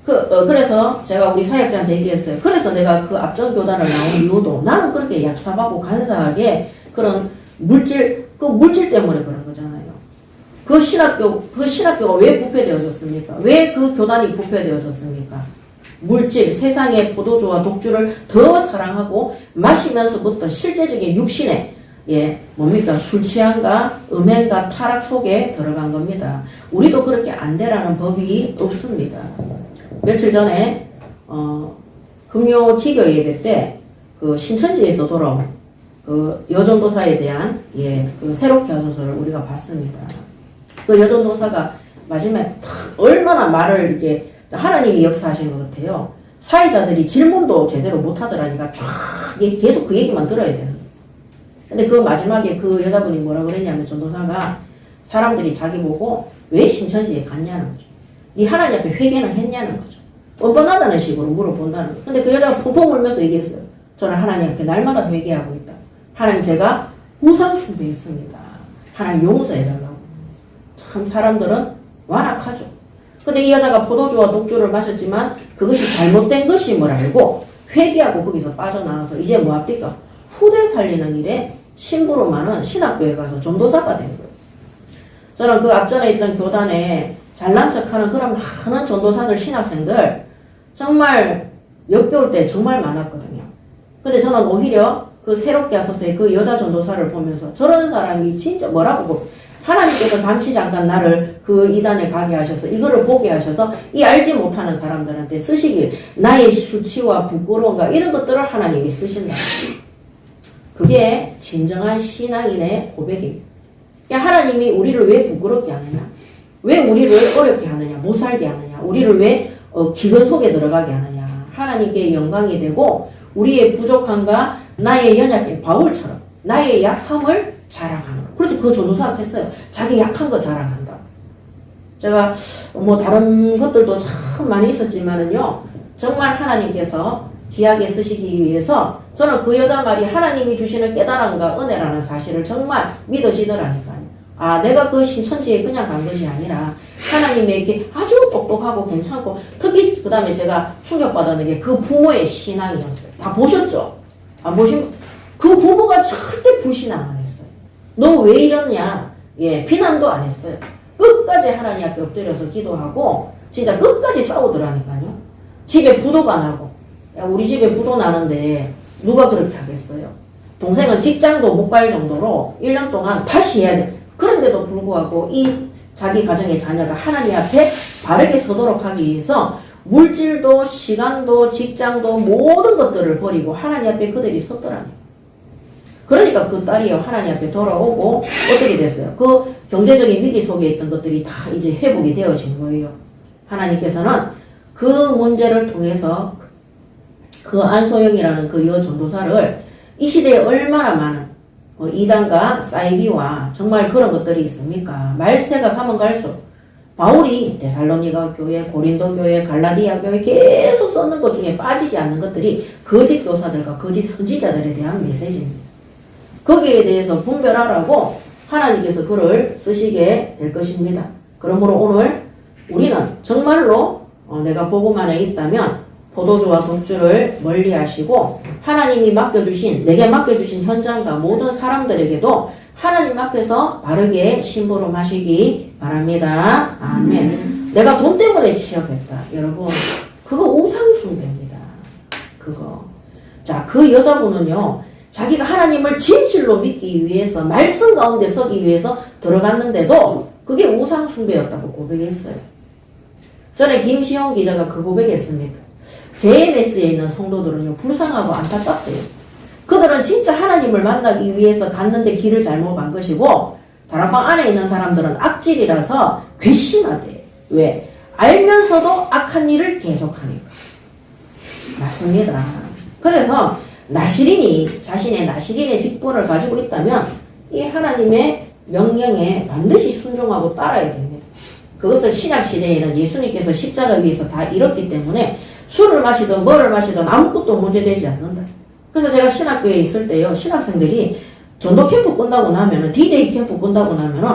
그래서 제가 우리 사역자한테 얘기했어요. 그래서 내가 그 앞전 교단을 나온 이유도 나는 그렇게 얍삽하고 간사하게 그런 물질 때문에 그런 거잖아요. 그 신학교가 왜 부패되어졌습니까? 왜 그 교단이 부패되어졌습니까? 물질, 세상의 포도주와 독주를 더 사랑하고 마시면서부터 실제적인 육신의 뭡니까? 술 취함과 음행과 타락 속에 들어간 겁니다. 우리도 그렇게 안 되라는 법이 없습니다. 며칠 전에 금요 지교 예배 때 그 신천지에서 돌아온 그 여전도사에 대한 그 새롭게 하소서를 우리가 봤습니다. 그 여전도사가 마지막에 얼마나 말을 이렇게 하나님이 역사하시는 것 같아요. 사회자들이 질문도 제대로 못하더라니까 쫙 계속 그 얘기만 들어야 되는 거예요. 근데 그 마지막에 그 여자분이 뭐라 그랬냐면 전도사가 사람들이 자기 보고 왜 신천지에 갔냐는 거죠. 네 하나님 앞에 회개는 했냐는 거죠. 뻔뻔하다는 식으로 물어본다는 거예요. 근데 그 여자가 펑펑 울면서 얘기했어요. 저는 하나님 앞에 날마다 회개하고 있다. 하나님 제가 우상 숭배했습니다. 하나님 용서해달라고. 참 사람들은 완악하죠. 근데 이 여자가 포도주와 독주를 마셨지만 그것이 잘못된 것임을 알고 회개하고 거기서 빠져나와서 이제 뭐합니까? 후대 살리는 일에 심부름하는 신학교에 가서 전도사가 된 거예요. 저는 그 앞전에 있던 교단에 잘난 척하는 그런 많은 전도사들, 신학생들 정말 역겨울 때 정말 많았거든요. 근데 저는 오히려 그 새롭게 하소서의 그 여자 전도사를 보면서 저런 사람이 진짜 뭐라고 하나님께서 잠깐 나를 그 이단에 가게 하셔서 이거를 보게 하셔서 이 알지 못하는 사람들한테 쓰시길 나의 수치와 부끄러움과 이런 것들을 하나님이 쓰신다. 그게 진정한 신앙인의 고백입니다. 그러니까 하나님이 우리를 왜 부끄럽게 하느냐? 왜 우리를 어렵게 하느냐? 못 살게 하느냐? 우리를 왜 기근 속에 들어가게 하느냐? 하나님께 영광이 되고 우리의 부족함과 나의 연약함, 바울처럼 나의 약함을 자랑하는 거. 그래서 그 전도사가 했어요. 자기 약한 거 자랑한다. 제가 뭐 다른 것들도 참 많이 있었지만은요. 정말 하나님께서 귀하게 쓰시기 위해서 저는 그 여자 말이 하나님이 주시는 깨달음과 은혜라는 사실을 정말 믿어지더라니까요. 아, 내가 그 신천지에 그냥 간 것이 아니라 하나님에게 아주 똑똑하고 괜찮고 특히 그 다음에 제가 충격받았는 게 그 부모의 신앙이었어요. 다 보셨죠? 안 보신 그 부모가 절대 불신앙 안 했어요. 너 왜 이러냐? 비난도 안 했어요. 끝까지 하나님 앞에 엎드려서 기도하고 진짜 끝까지 싸우더라니까요. 집에 부도가 나고 야, 우리 집에 부도 나는데 누가 그렇게 하겠어요? 동생은 직장도 못 갈 정도로 1년 동안 다시 해야 돼. 그런데도 불구하고 이 자기 가정의 자녀가 하나님 앞에 바르게 서도록 하기 위해서 물질도 시간도 직장도 모든 것들을 버리고 하나님 앞에 그들이 섰더라니. 그러니까 그 딸이요 하나님 앞에 돌아오고 어떻게 됐어요? 그 경제적인 위기 속에 있던 것들이 다 이제 회복이 되어진 거예요. 하나님께서는 그 문제를 통해서 그 안소영이라는 그 여전도사를 이 시대에 얼마나 많은 이단과 사이비와 정말 그런 것들이 있습니까? 말세가 가면 갈수록 바울이 데살로니가 교회, 고린도 교회, 갈라디아 교회 계속 썼는 것 중에 빠지지 않는 것들이 거짓 교사들과 거짓 선지자들에 대한 메시지입니다. 거기에 대해서 분별하라고 하나님께서 글을 쓰시게 될 것입니다. 그러므로 오늘 우리는 정말로 내가 복음 안에 있다면 포도주와 독주를 멀리 하시고 하나님이 맡겨주신 내게 맡겨주신 현장과 모든 사람들에게도 하나님 앞에서 바르게 심부름하시기 바랍니다. 아멘. 내가 돈 때문에 취업했다. 여러분 그거 우상숭배입니다. 그거. 자, 그 여자분은요. 자기가 하나님을 진실로 믿기 위해서 말씀 가운데 서기 위해서 들어갔는데도 그게 우상숭배였다고 고백했어요. 전에 김시영 기자가 그 고백했습니다. JMS에 있는 성도들은요, 불쌍하고 안타깝대요. 그들은 진짜 하나님을 만나기 위해서 갔는데 길을 잘못 간 것이고, 다락방 안에 있는 사람들은 악질이라서 괘씸하대. 왜? 알면서도 악한 일을 계속하니까. 맞습니다. 그래서 나시린이 자신의 나시린의 직분을 가지고 있다면 이 하나님의 명령에 반드시 순종하고 따라야 됩니다. 그것을 신약시대에는 예수님께서 십자가 위에서 다 이뤘기 때문에 술을 마시든 뭐를 마시든 아무것도 문제되지 않는다. 그래서 제가 신학교에 있을 때요, 신학생들이 전도 캠프 끝나고 나면은, D-Day 캠프 끝나고 나면은,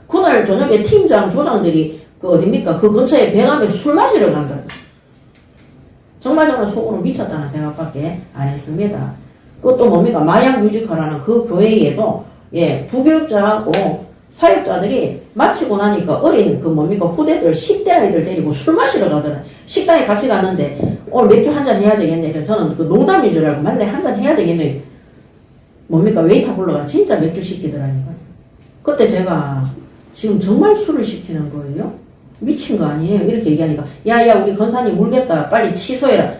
그날 저녁에 팀장, 조장들이 어딥니까? 그 근처에 배감에 술 마시러 간다. 정말 저는 속으로 미쳤다는 생각밖에 안 했습니다. 그것도 뭡니까? 마약 뮤지컬하는 그 교회에도, 예, 부교육자하고 사역자들이 마치고 나니까 어린 후대들 10대 아이들 데리고 술 마시러 가더라. 식당에 같이 갔는데 오늘 맥주 한잔 해야 되겠네. 그래서 저는 농담인 줄 알고 맞네, 한잔 해야 되겠네. 웨이터 불러가 진짜 맥주 시키더라니까. 그때 제가 지금 정말 술을 시키는 거예요? 미친 거 아니에요? 이렇게 얘기하니까 야야 우리 권사님 울겠다. 빨리 취소해라.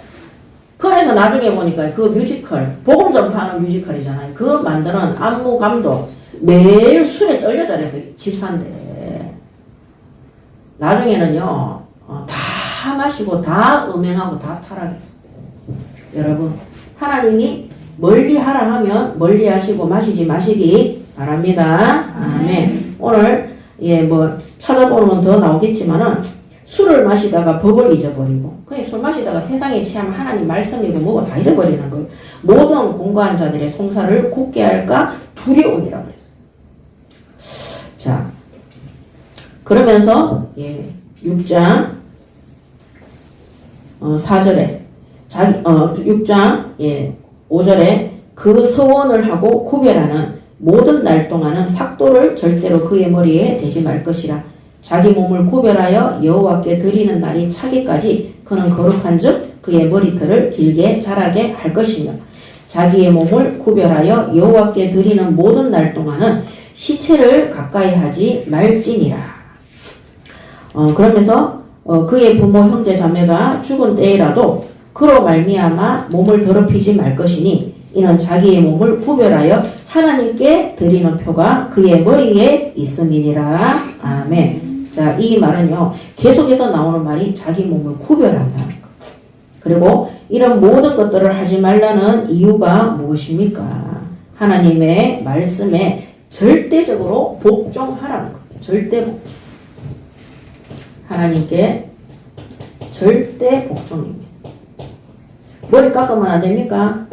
그래서 나중에 보니까 그 뮤지컬, 복음 전파하는 뮤지컬이잖아요. 그거 만드는 안무 감독 매일 술에 쩔려 잘해서 집사인데 나중에는요 다 마시고 다 음행하고 다 타락했어요. 여러분 하나님이 멀리 하라 하면 멀리 하시고 마시지 마시기 바랍니다. 아멘. 오늘 찾아보면 더 나오겠지만은 술을 마시다가 법을 잊어버리고 그냥 술 마시다가 세상에 취하면 하나님 말씀이고 뭐고 다 잊어버리는 거예요. 모든 공고한 자들의 송사를 굳게 할까 두려움이라고 그랬어요. 자, 그러면서 6장 4절에 6장 5절에 그 서원을 하고 구별하는 모든 날 동안은 삭도를 절대로 그의 머리에 대지 말 것이라. 자기 몸을 구별하여 여호와께 드리는 날이 차기까지 그는 거룩한즉 그의 머리털을 길게 자라게 할 것이며 자기의 몸을 구별하여 여호와께 드리는 모든 날 동안은 시체를 가까이 하지 말지니라. 그러면서 그의 부모 형제 자매가 죽은 때에라도 그로 말미암아 몸을 더럽히지 말 것이니 이는 자기의 몸을 구별하여 하나님께 드리는 표가 그의 머리에 있음이니라. 아멘. 자, 이 말은요 계속해서 나오는 말이 자기 몸을 구별한다는 것. 그리고 이런 모든 것들을 하지 말라는 이유가 무엇입니까? 하나님의 말씀에 절대적으로 복종하라는 것. 절대 복종. 하나님께 절대 복종입니다. 머리 깎으면 안 됩니까?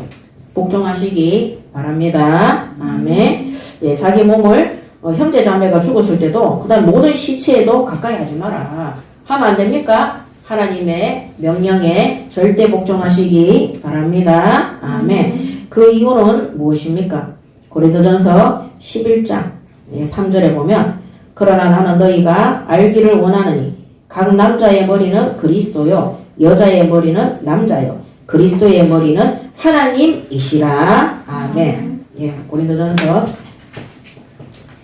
복종하시기 바랍니다. 아멘. 자기 몸을 형제 자매가 죽었을 때도 그 다음 모든 시체에도 가까이 하지 마라 하면 안 됩니까? 하나님의 명령에 절대 복종하시기 바랍니다. 아멘. 그 이유는 무엇입니까? 고린도전서 11장 3절에 보면 그러나 나는 너희가 알기를 원하느니 각 남자의 머리는 그리스도요 여자의 머리는 남자요 그리스도의 머리는 하나님이시라. 아멘. 고린도전서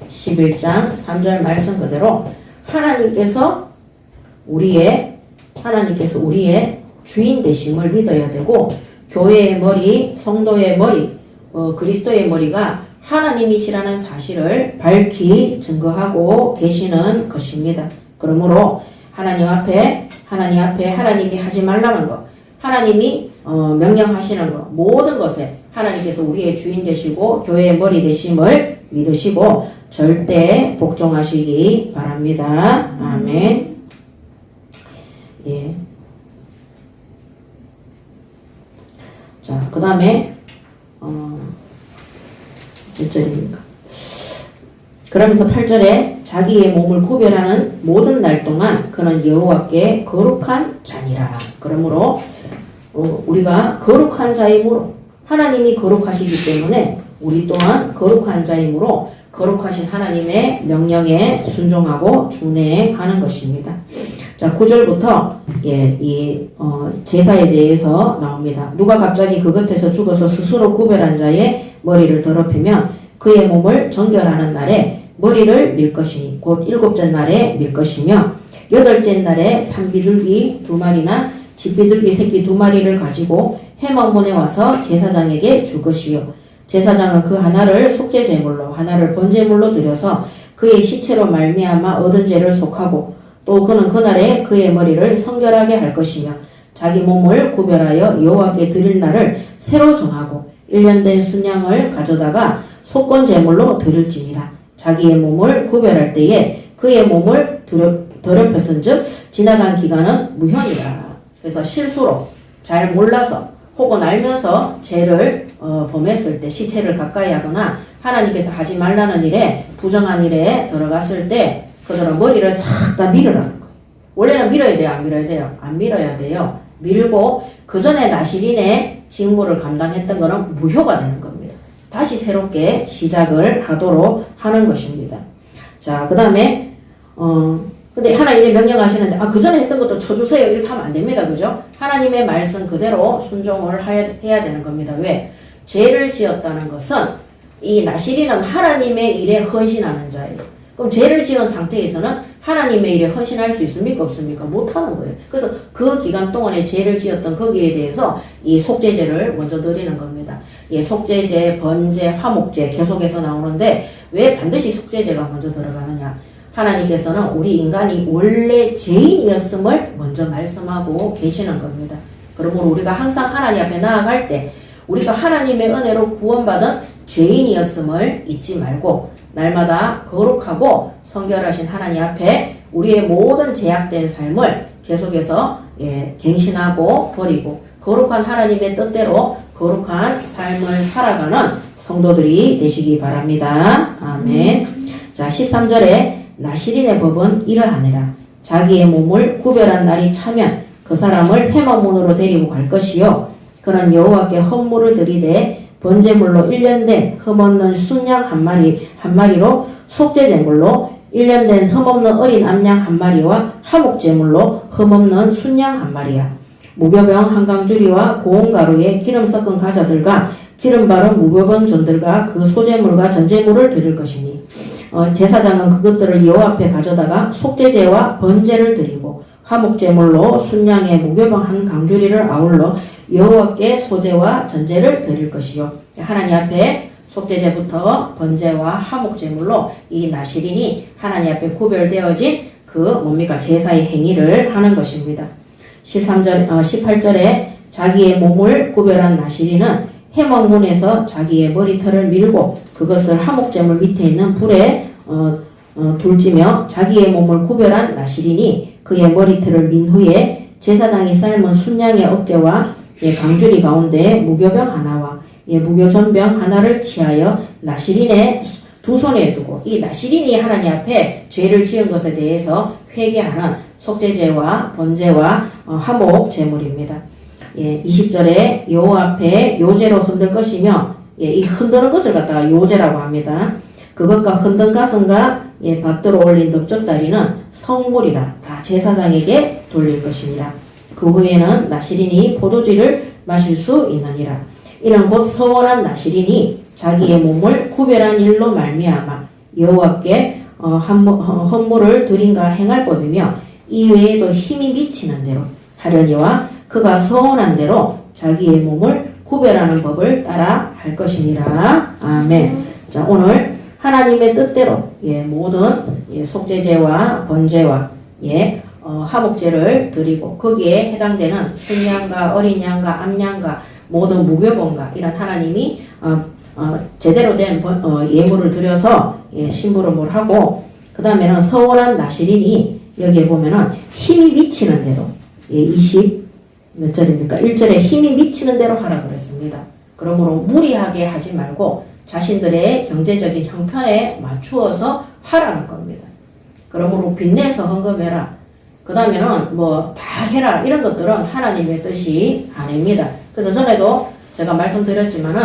11장 3절 말씀 그대로 하나님께서 우리의 주인 되심을 믿어야 되고 교회의 머리, 성도의 머리, 그리스도의 머리가 하나님이시라는 사실을 밝히 증거하고 계시는 것입니다. 그러므로 하나님 앞에 하나님이 하지 말라는 것, 하나님이 명령하시는 것, 모든 것에 하나님께서 우리의 주인 되시고 교회의 머리 되심을 믿으시고 절대 복종하시기 바랍니다. 아멘. 자, 그 다음에 몇 절입니까? 그러면서 8절에 자기의 몸을 구별하는 모든 날 동안 그는 여호와께 거룩한 자니라. 그러므로 우리가 거룩한 자이므로 하나님이 거룩하시기 때문에 우리 또한 거룩한 자이므로 거룩하신 하나님의 명령에 순종하고 준행하는 것입니다. 자, 9절부터 제사에 대해서 나옵니다. 누가 갑자기 그 곁에서 죽어서 스스로 구별한 자의 머리를 더럽히면 그의 몸을 정결하는 날에 머리를 밀 것이니 곧 7째 날에 밀 것이며 8째 날에 산비둘기 2마리나 집비둘기 새끼 2마리를 가지고 회막문에 와서 제사장에게 줄 것이요. 제사장은 그 하나를 속죄제물로 하나를 번제물로 드려서 그의 시체로 말미암아 얻은 죄를 속하고 또 그는 그날에 그의 머리를 성결하게 할 것이며 자기 몸을 구별하여 여호와께 드릴 날을 새로 정하고 1년 된 순양을 가져다가 속건제물로 드릴지니라. 자기의 몸을 구별할 때에 그의 몸을 더럽혔은즉 지나간 기간은 무효니라. 그래서 실수로 잘 몰라서 혹은 알면서 죄를 범했을 때 시체를 가까이 하거나 하나님께서 하지 말라는 일에 부정한 일에 들어갔을 때 그들은 머리를 싹 다 밀으라는 거예요. 원래는 밀어야 돼요? 안 밀어야 돼요? 안 밀어야 돼요. 밀고 그 전에 나실인의 직무를 감당했던 것은 무효가 되는 겁니다. 다시 새롭게 시작을 하도록 하는 것입니다. 자, 그 다음에 근데 하나님이 명령하시는데 그 전에 했던 것도 쳐주세요 이렇게 하면 안 됩니다. 그죠? 하나님의 말씀 그대로 순종을 해야 되는 겁니다. 왜? 죄를 지었다는 것은 이 나실인은 하나님의 일에 헌신하는 자예요. 그럼 죄를 지은 상태에서는 하나님의 일에 헌신할 수 있습니까? 없습니까? 못하는 거예요. 그래서 그 기간 동안에 죄를 지었던 거기에 대해서 이 속죄제를 먼저 드리는 겁니다. 예, 속죄제, 번제, 화목제 계속해서 나오는데 왜 반드시 속죄제가 먼저 들어가느냐? 하나님께서는 우리 인간이 원래 죄인이었음을 먼저 말씀하고 계시는 겁니다. 그러므로 우리가 항상 하나님 앞에 나아갈 때 우리가 하나님의 은혜로 구원받은 죄인이었음을 잊지 말고 날마다 거룩하고 성결하신 하나님 앞에 우리의 모든 제약된 삶을 계속해서 갱신하고 버리고 거룩한 하나님의 뜻대로 거룩한 삶을 살아가는 성도들이 되시기 바랍니다. 아멘. 자, 13절에 나실인의 법은 이러하니라. 자기의 몸을 구별한 날이 차면 그 사람을 회막문으로 데리고 갈 것이요. 그는 여호와께 헌물을 드리되 번제물로 1년 된 흠없는 순양 한 마리로 속죄제물로 1년 된 흠없는 어린 암양 한 마리와 화목제물로 흠없는 순양 한 마리야. 무교병 한강주리와 고온가루에 기름 섞은 가자들과 기름 바른 무교병 전들과 그 소제물과 전제물을 드릴 것이니 제사장은 그것들을 여호와 앞에 가져다가 속죄제와 번제를 드리고 화목제물로 순양의 무교병 한 강주리를 아울러 여호와께 소제와 전제를 드릴 것이요. 하나님 앞에 속죄제부터 번제와 화목제물로 이 나실인이 하나님 앞에 구별되어진 그 뭡니까 제사의 행위를 하는 것입니다. 18절에 자기의 몸을 구별한 나실인은 회막문에서 자기의 머리털을 밀고 그것을 화목제물 밑에 있는 불에 둘지며 자기의 몸을 구별한 나실인이 그의 머리털을 민 후에 제사장이 삶은 순양의 어깨와 강주리 가운데 무교병 하나와 무교전병 하나를 취하여 나실인의 두 손에 두고 이 나실인이 하나님 앞에 죄를 지은 것에 대해서 회개하는 속죄제와 번제와 화목 제물입니다. 20절에 여호와 앞에 요제로 흔들 것이며 이 흔드는 것을 갖다가 요제라고 합니다. 그것과 흔든 가슴과 밭들어 올린 넓적다리는 성물이라 다 제사장에게 돌릴 것이니라. 그 후에는 나실인이 포도주를 마실 수 있느니라. 이는 곧 서원한 나실인이 자기의 몸을 구별한 일로 말미암아 여호와께 헌물을 드린가 행할 법이며 이외에도 힘이 미치는 대로 하려니와 그가 서원한 대로 자기의 몸을 구별하는 법을 따라 할 것이니라. 아멘. 자, 오늘 하나님의 뜻대로 모든 속죄제와 번제와 화목제를 드리고 거기에 해당되는 순양과 어린 양과 암양과 모든 무교본과 이런 하나님이 제대로 된 예물을 드려서 심부름을 하고 그 다음에는 서원한 나실인이 여기에 보면은 힘이 미치는 대로 20 몇 절입니까? 1절에 힘이 미치는 대로 하라 그랬습니다. 그러므로 무리하게 하지 말고 자신들의 경제적인 형편에 맞추어서 하라는 겁니다. 그러므로 빚내서 헌금해라. 그 다음에는 뭐 다 해라. 이런 것들은 하나님의 뜻이 아닙니다. 그래서 전에도 제가 말씀드렸지만은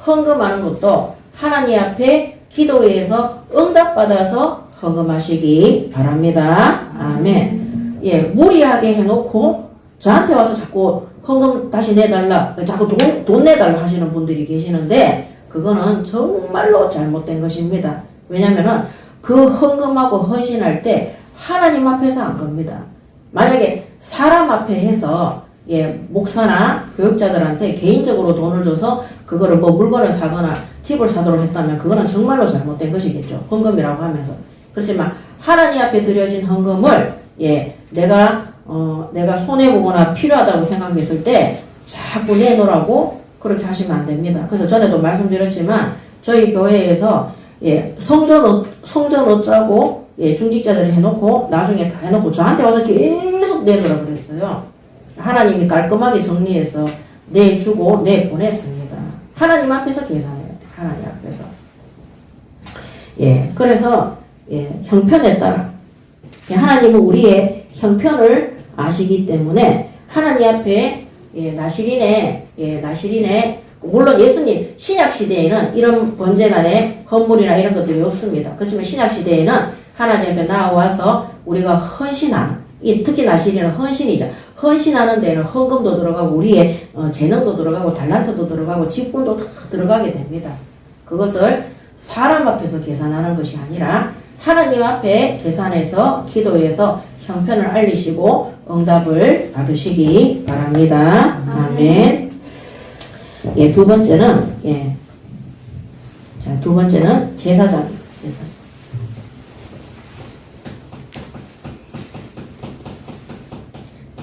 헌금하는 것도 하나님 앞에 기도회에서 응답받아서 헌금하시기 바랍니다. 아멘. 무리하게 해놓고 저한테 와서 자꾸 헌금 다시 내달라, 자꾸 돈 내달라 하시는 분들이 계시는데 그거는 정말로 잘못된 것입니다. 왜냐면은 그 헌금하고 헌신할 때 하나님 앞에서 한 겁니다. 만약에 사람 앞에 해서 예, 목사나 교육자들한테 개인적으로 돈을 줘서 그거를 뭐 물건을 사거나 집을 사도록 했다면 그거는 정말로 잘못된 것이겠죠. 헌금이라고 하면서. 그렇지만 하나님 앞에 드려진 헌금을 예, 내가 손해보거나 필요하다고 생각했을 때 자꾸 내놓으라고 그렇게 하시면 안 됩니다. 그래서 전에도 말씀드렸지만 저희 교회에서 예, 성전 어쩌고 예, 중직자들이 해놓고 나중에 다 해놓고 저한테 와서 계속 내놓으라 그랬어요. 하나님이 깔끔하게 정리해서 내주고 내보냈습니다. 하나님 앞에서 계산해야 돼. 하나님 앞에서. 예, 그래서 예, 형편에 따라 하나님은 우리의 형편을 아시기 때문에 하나님 앞에 예, 나시린의 물론 예수님 신약 시대에는 이런 번제단의 헌물이나 이런 것들이 없습니다. 그렇지만 신약 시대에는 하나님 앞에 나와서 우리가 헌신하는 특히 나시린은 헌신이죠. 헌신하는 데는 헌금도 들어가고 우리의 재능도 들어가고 달란트도 들어가고 직분도 다 들어가게 됩니다. 그것을 사람 앞에서 계산하는 것이 아니라 하나님 앞에 계산해서 기도해서 형편을 알리시고 응답을 받으시기 바랍니다. 아멘. 예, 두 번째는 제사장.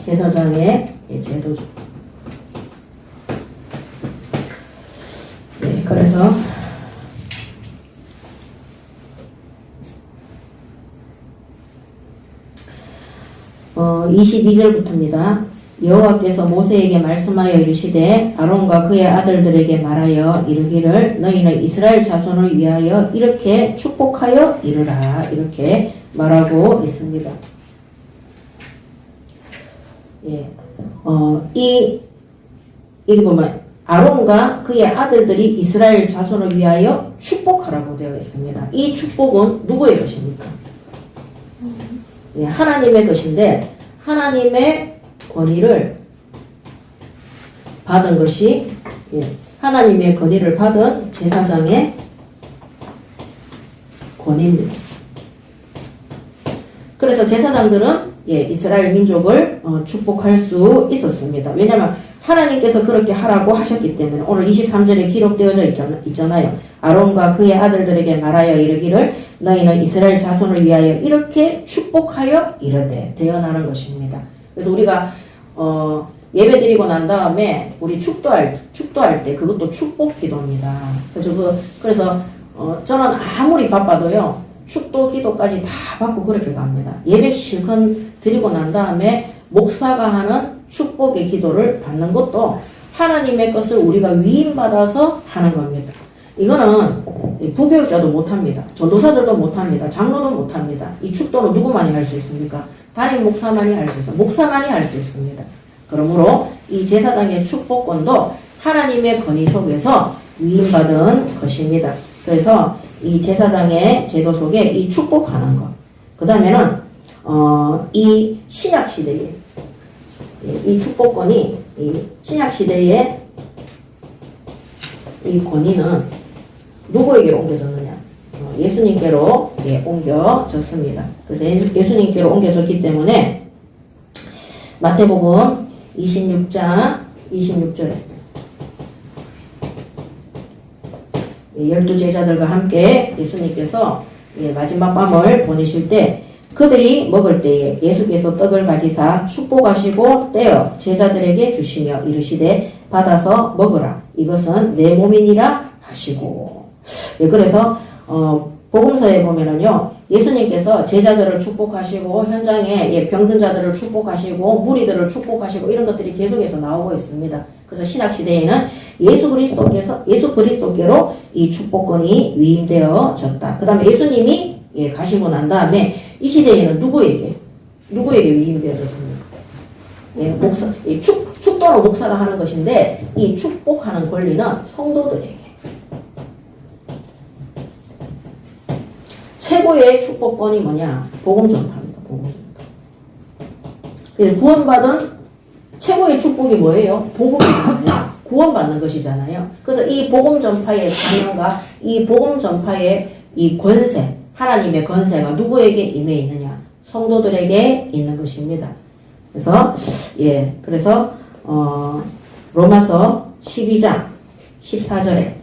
제사장의 제도죠. 예, 그래서 22절부터입니다. 여호와께서 모세에게 말씀하여 이르시되 아론과 그의 아들들에게 말하여 이르기를 너희는 이스라엘 자손을 위하여 이렇게 축복하여 이르라 이렇게 말하고 있습니다. 예, 여기 보면 아론과 그의 아들들이 이스라엘 자손을 위하여 축복하라고 되어 있습니다. 이 축복은 누구의 것입니까? 예, 하나님의 것인데 하나님의 권위를 받은 것이 하나님의 권위를 받은 제사장의 권위입니다. 그래서 제사장들은 이스라엘 민족을 축복할 수 있었습니다. 왜냐하면 하나님께서 그렇게 하라고 하셨기 때문에 오늘 23절에 기록되어져 있잖아요. 아론과 그의 아들들에게 말하여 이르기를 너희는 이스라엘 자손을 위하여 이렇게 축복하여 이르되 되어나는 것입니다. 그래서 우리가 예배 드리고 난 다음에 우리 축도할 때 그것도 축복 기도입니다. 그래서 저는 아무리 바빠도요 축도 기도까지 다 받고 그렇게 갑니다. 예배 실컷 드리고 난 다음에 목사가 하는 축복의 기도를 받는 것도 하나님의 것을 우리가 위임받아서 하는 겁니다. 이거는 부교육자도 못합니다. 전도사들도 못합니다. 장로도 못합니다. 이 축도는 누구만이 할 수 있습니까? 담임 목사만이 할 수 있어요. 목사만이 할 수 있습니다. 그러므로 이 제사장의 축복권도 하나님의 권위 속에서 위임받은 것입니다. 그래서 이 제사장의 제도 속에 이 축복하는 것. 그 다음에는 이 신약 시대에 이 축복권이 이 신약 시대에 이 권위는 누구에게로 옮겨졌느냐? 예수님께로 옮겨졌습니다. 그래서 예수님께로 옮겨졌기 때문에 마태복음 26장 26절에 12제자들과 함께 예수님께서 마지막 밤을 보내실 때 그들이 먹을 때에 예수께서 떡을 가지사 축복하시고 떼어 제자들에게 주시며 이르시되 받아서 먹으라 이것은 내 몸이니라 하시고. 그래서 복음서에 보면은요 예수님께서 제자들을 축복하시고 현장에 병든 자들을 축복하시고 무리들을 축복하시고 이런 것들이 계속해서 나오고 있습니다. 그래서 신약 시대에는 예수 그리스도께로 이 축복권이 위임되어졌다. 그 다음에 예수님이 가시고 난 다음에 이 시대에는 누구에게 위임되어졌습니까? 축도는 목사가 하는 것인데 이 축복하는 권리는 성도들에게. 최고의 축복권이 뭐냐? 복음 전파입니다. 복음 전파. 그래서 구원받은 최고의 축복이 뭐예요? 복음이잖아요. 구원받는 것이잖아요. 그래서 이 복음 전파의 사명과 이 복음 전파의 이 권세, 하나님의 권세가 누구에게 임해 있느냐? 성도들에게 있는 것입니다. 그래서 로마서 12장 14절에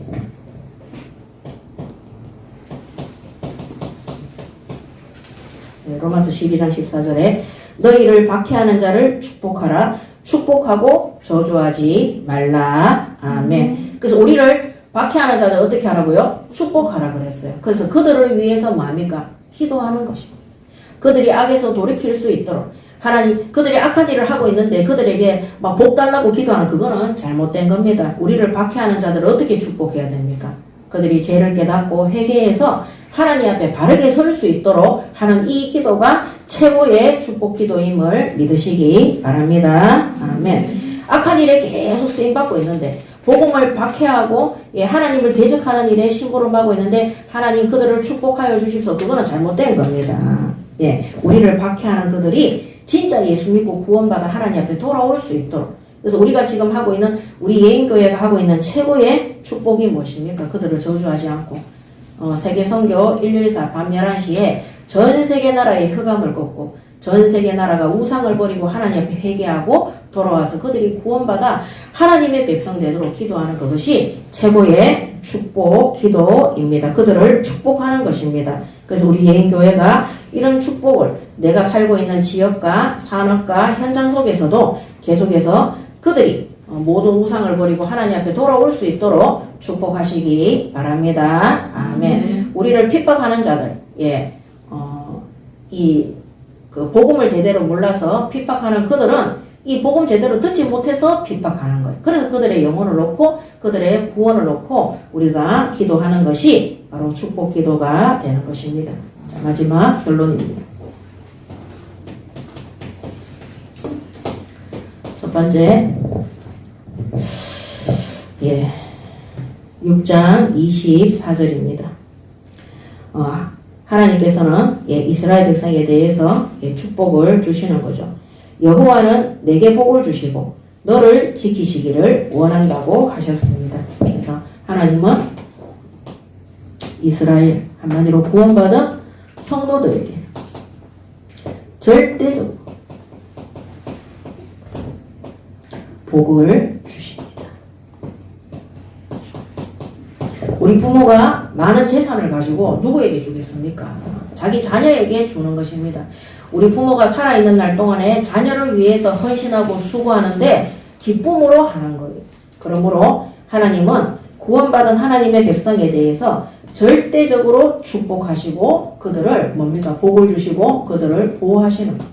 로마서 12장 14절에 너희를 박해하는 자를 축복하라. 축복하고 저주하지 말라. 아멘. 그래서 우리를 박해하는 자들 어떻게 하라고요? 축복하라 그랬어요. 그래서 그들을 위해서 뭡니까? 기도하는 것입니다. 그들이 악에서 돌이킬 수 있도록 하나님, 그들이 악한 일을 하고 있는데 그들에게 막 복 달라고 기도하는 그거는 잘못된 겁니다. 우리를 박해하는 자들을 어떻게 축복해야 됩니까? 그들이 죄를 깨닫고 회개해서 하나님 앞에 바르게 설 수 있도록 하는 이 기도가 최고의 축복 기도임을 믿으시기 바랍니다. 아멘. 악한 일에 계속 쓰임받고 있는데 복음을 박해하고 하나님을 대적하는 일에 심부름하고 있는데 하나님 그들을 축복하여 주십시오. 그거는 잘못된 겁니다. 우리를 박해하는 그들이 진짜 예수 믿고 구원받아 하나님 앞에 돌아올 수 있도록. 그래서 우리가 지금 하고 있는 우리 예인교회가 하고 있는 최고의 축복이 무엇입니까? 그들을 저주하지 않고 세계 선교 114 밤 11시에 전 세계 나라의 흑암을 걷고 전 세계 나라가 우상을 버리고 하나님 앞에 회개하고 돌아와서 그들이 구원받아 하나님의 백성 되도록 기도하는 그것이 최고의 축복 기도입니다. 그들을 축복하는 것입니다. 그래서 우리 예인교회가 이런 축복을 내가 살고 있는 지역과 산업과 현장 속에서도 계속해서 그들이 모든 우상을 버리고 하나님 앞에 돌아올 수 있도록 축복하시기 바랍니다. 아멘. 우리를 핍박하는 자들, 그 복음을 제대로 몰라서 핍박하는 그들은 이 복음 제대로 듣지 못해서 핍박하는 거예요. 그래서 그들의 영혼을 놓고 그들의 구원을 놓고 우리가 기도하는 것이 바로 축복 기도가 되는 것입니다. 자, 마지막 결론입니다. 첫 번째, 6장 24절입니다. 하나님께서는 이스라엘 백성에 대해서 축복을 주시는 거죠. 여호와는 내게 복을 주시고 너를 지키시기를 원한다고 하셨습니다. 그래서 하나님은 이스라엘 한마디로 구원받은 성도들에게 절대적으로 복을 주십니다. 우리 부모가 많은 재산을 가지고 누구에게 주겠습니까? 자기 자녀에게 주는 것입니다. 우리 부모가 살아있는 날 동안에 자녀를 위해서 헌신하고 수고하는데 기쁨으로 하는 거예요. 그러므로 하나님은 구원받은 하나님의 백성에 대해서 절대적으로 축복하시고 그들을 복을 주시고 그들을 보호하시는 거예요.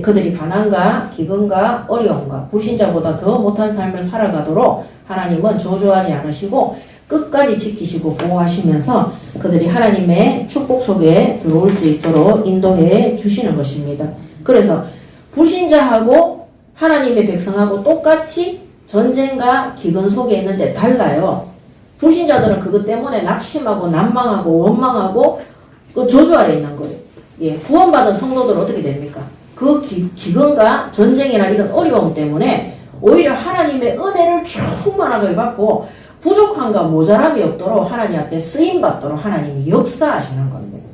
그들이 가난과 기근과 어려움과 불신자보다 더 못한 삶을 살아가도록 하나님은 저주하지 않으시고 끝까지 지키시고 보호하시면서 그들이 하나님의 축복 속에 들어올 수 있도록 인도해 주시는 것입니다. 그래서 불신자하고 하나님의 백성하고 똑같이 전쟁과 기근 속에 있는데 달라요. 불신자들은 그것 때문에 낙심하고 난망하고 원망하고 그 저주 아래 있는 거예요. 구원받은 성도들은 어떻게 됩니까? 그 기근과 전쟁이나 이런 어려움 때문에 오히려 하나님의 은혜를 충만하게 받고 부족함과 모자람이 없도록 하나님 앞에 쓰임받도록 하나님이 역사하시는 겁니다.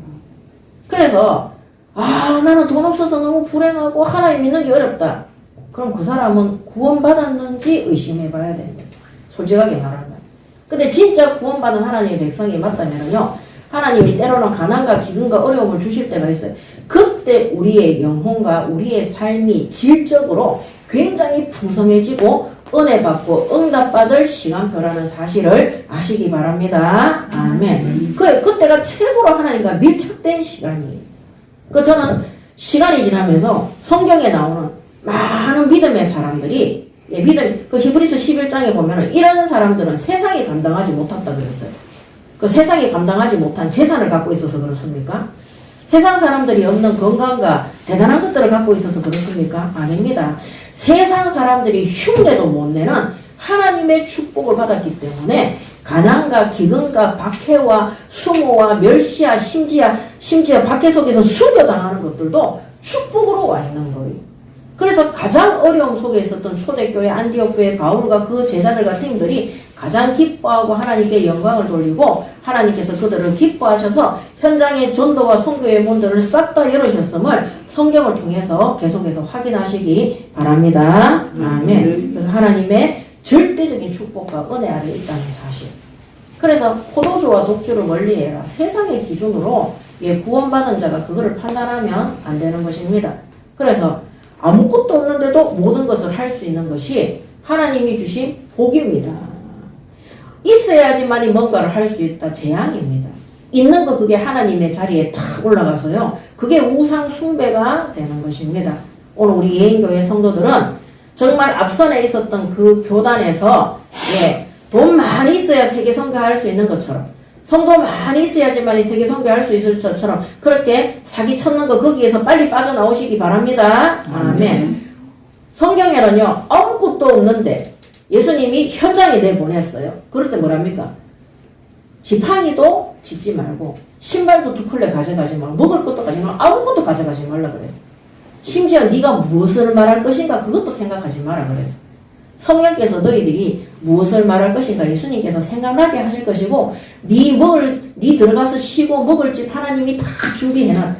그래서 나는 돈 없어서 너무 불행하고 하나님 믿는 게 어렵다. 그럼 그 사람은 구원받았는지 의심해 봐야 됩니다. 솔직하게 말하면. 근데 진짜 구원받은 하나님의 백성이 맞다면요, 하나님이 때로는 가난과 기근과 어려움을 주실 때가 있어요. 그때 우리의 영혼과 우리의 삶이 질적으로 굉장히 풍성해지고 은혜 받고 응답받을 시간표라는 사실을 아시기 바랍니다. 아멘. 그때가 최고로 하나님과 밀착된 시간이에요. 저는 시간이 지나면서 성경에 나오는 많은 믿음의 사람들이 히브리서 11장에 보면 이런 사람들은 세상이 감당하지 못했다 그랬어요. 세상이 감당하지 못한 재산을 갖고 있어서 그렇습니까? 세상 사람들이 없는 건강과 대단한 것들을 갖고 있어서 그렇습니까? 아닙니다. 세상 사람들이 흉내도 못 내는 하나님의 축복을 받았기 때문에 가난과 기근과 박해와 수모와 멸시와 심지어 박해 속에서 순교당하는 것들도 축복으로 와 있는 거예요. 그래서 가장 어려움 속에 있었던 초대교회 안디옥교회 바울과 그 제자들과 팀들이 가장 기뻐하고 하나님께 영광을 돌리고 하나님께서 그들을 기뻐하셔서 현장의 전도와 선교의 문들을 싹 다 열으셨음을 성경을 통해서 계속해서 확인하시기 바랍니다. 아멘. 그래서 하나님의 절대적인 축복과 은혜 아래 있다는 사실. 그래서 포도주와 독주를 멀리해라. 세상의 기준으로 구원받은 자가 그거를 판단하면 안 되는 것입니다. 그래서 아무것도 없는데도 모든 것을 할 수 있는 것이 하나님이 주신 복입니다. 있어야지만이 뭔가를 할 수 있다. 재앙입니다. 있는 거 그게 하나님의 자리에 탁 올라가서요. 그게 우상 숭배가 되는 것입니다. 오늘 우리 예인교회 성도들은 정말 앞선에 있었던 그 교단에서 돈 많이 있어야 세계 선교할 수 있는 것처럼 성도 많이 있어야지만 이 세계 선교할 수 있을 것처럼 그렇게 사기 쳤는 거 거기에서 빨리 빠져나오시기 바랍니다. 아멘. 성경에는요. 아무것도 없는데 예수님이 현장에 내보냈어요. 그럴 때 뭐랍니까? 지팡이도 짓지 말고 신발도 2켤레 가져가지 말고 먹을 것도 가져가지 말고 아무것도 가져가지 말라 그랬어요. 심지어 네가 무엇을 말할 것인가 그것도 생각하지 마라 그랬어요. 성령께서 너희들이 무엇을 말할 것인가 예수님께서 생각나게 하실 것이고 네 들어가서 쉬고 먹을 집 하나님이 다 준비해놨다.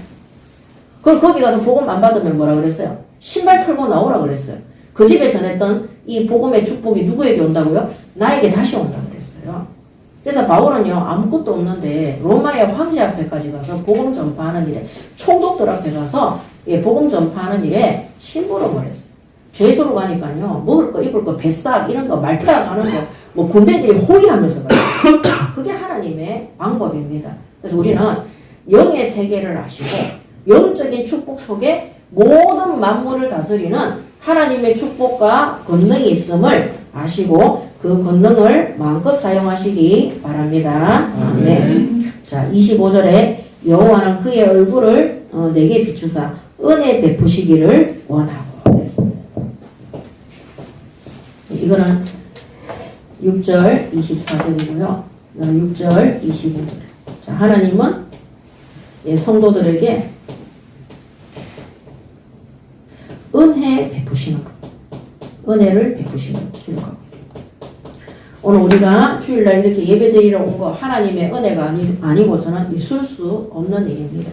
그걸 거기 가서 복음 안 받으면 뭐라 그랬어요? 신발 털고 나오라 그랬어요. 그 집에 전했던 이 복음의 축복이 누구에게 온다고요? 나에게 다시 온다 그랬어요. 그래서 바울은요 아무것도 없는데 로마의 황제 앞에까지 가서 복음 전파하는 일에 총독들 앞에 가서 복음 전파하는 일에 심부름을 했어요. 죄수로 가니까요 먹을 거 입을 거 뱃삭 이런 거 말 타러 가는 거 뭐 군대들이 호위하면서 가요. 그게 하나님의 방법입니다. 그래서 우리는 영의 세계를 아시고 영적인 축복 속에 모든 만물을 다스리는 하나님의 축복과 권능이 있음을 아시고 그 권능을 마음껏 사용하시기 바랍니다. 아멘. 자, 25절에 여호와는 그의 얼굴을 내게 비추사 은혜 베푸시기를 원하고 그랬습니다. 이거는 6절 24절이고요. 이거는 6절 25절. 자, 하나님은 성도들에게 은혜 베푸시는 것, 은혜를 베푸시는 것 기록하고 오늘 우리가 주일날 이렇게 예배드리러 온 거 하나님의 은혜가 아니고서는 있을 수 없는 일입니다.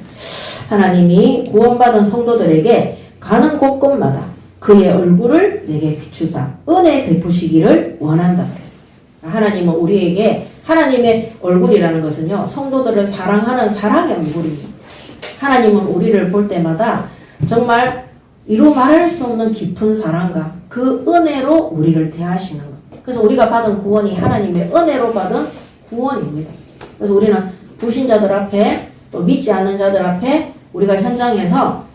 하나님이 구원받은 성도들에게 가는 곳곳마다 그의 얼굴을 내게 비추사 은혜 베푸시기를 원한다 그랬어요. 하나님은 우리에게 하나님의 얼굴이라는 것은요 성도들을 사랑하는 사랑의 얼굴입니다. 하나님은 우리를 볼 때마다 정말 이루 말할 수 없는 깊은 사랑과 그 은혜로 우리를 대하시는 것. 그래서 우리가 받은 구원이 하나님의 은혜로 받은 구원입니다. 그래서 우리는 불신자들 앞에 또 믿지 않는 자들 앞에 우리가 현장에서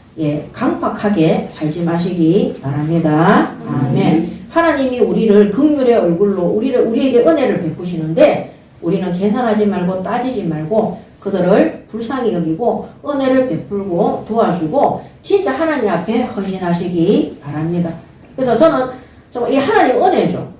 강팍하게 살지 마시기 바랍니다. 아멘. 하나님이 우리를 긍휼의 얼굴로 우리에게 은혜를 베푸시는데 우리는 계산하지 말고 따지지 말고 그들을 불쌍히 여기고 은혜를 베풀고 도와주고 진짜 하나님 앞에 헌신하시기 바랍니다. 그래서 저는 정말 이 하나님 은혜죠.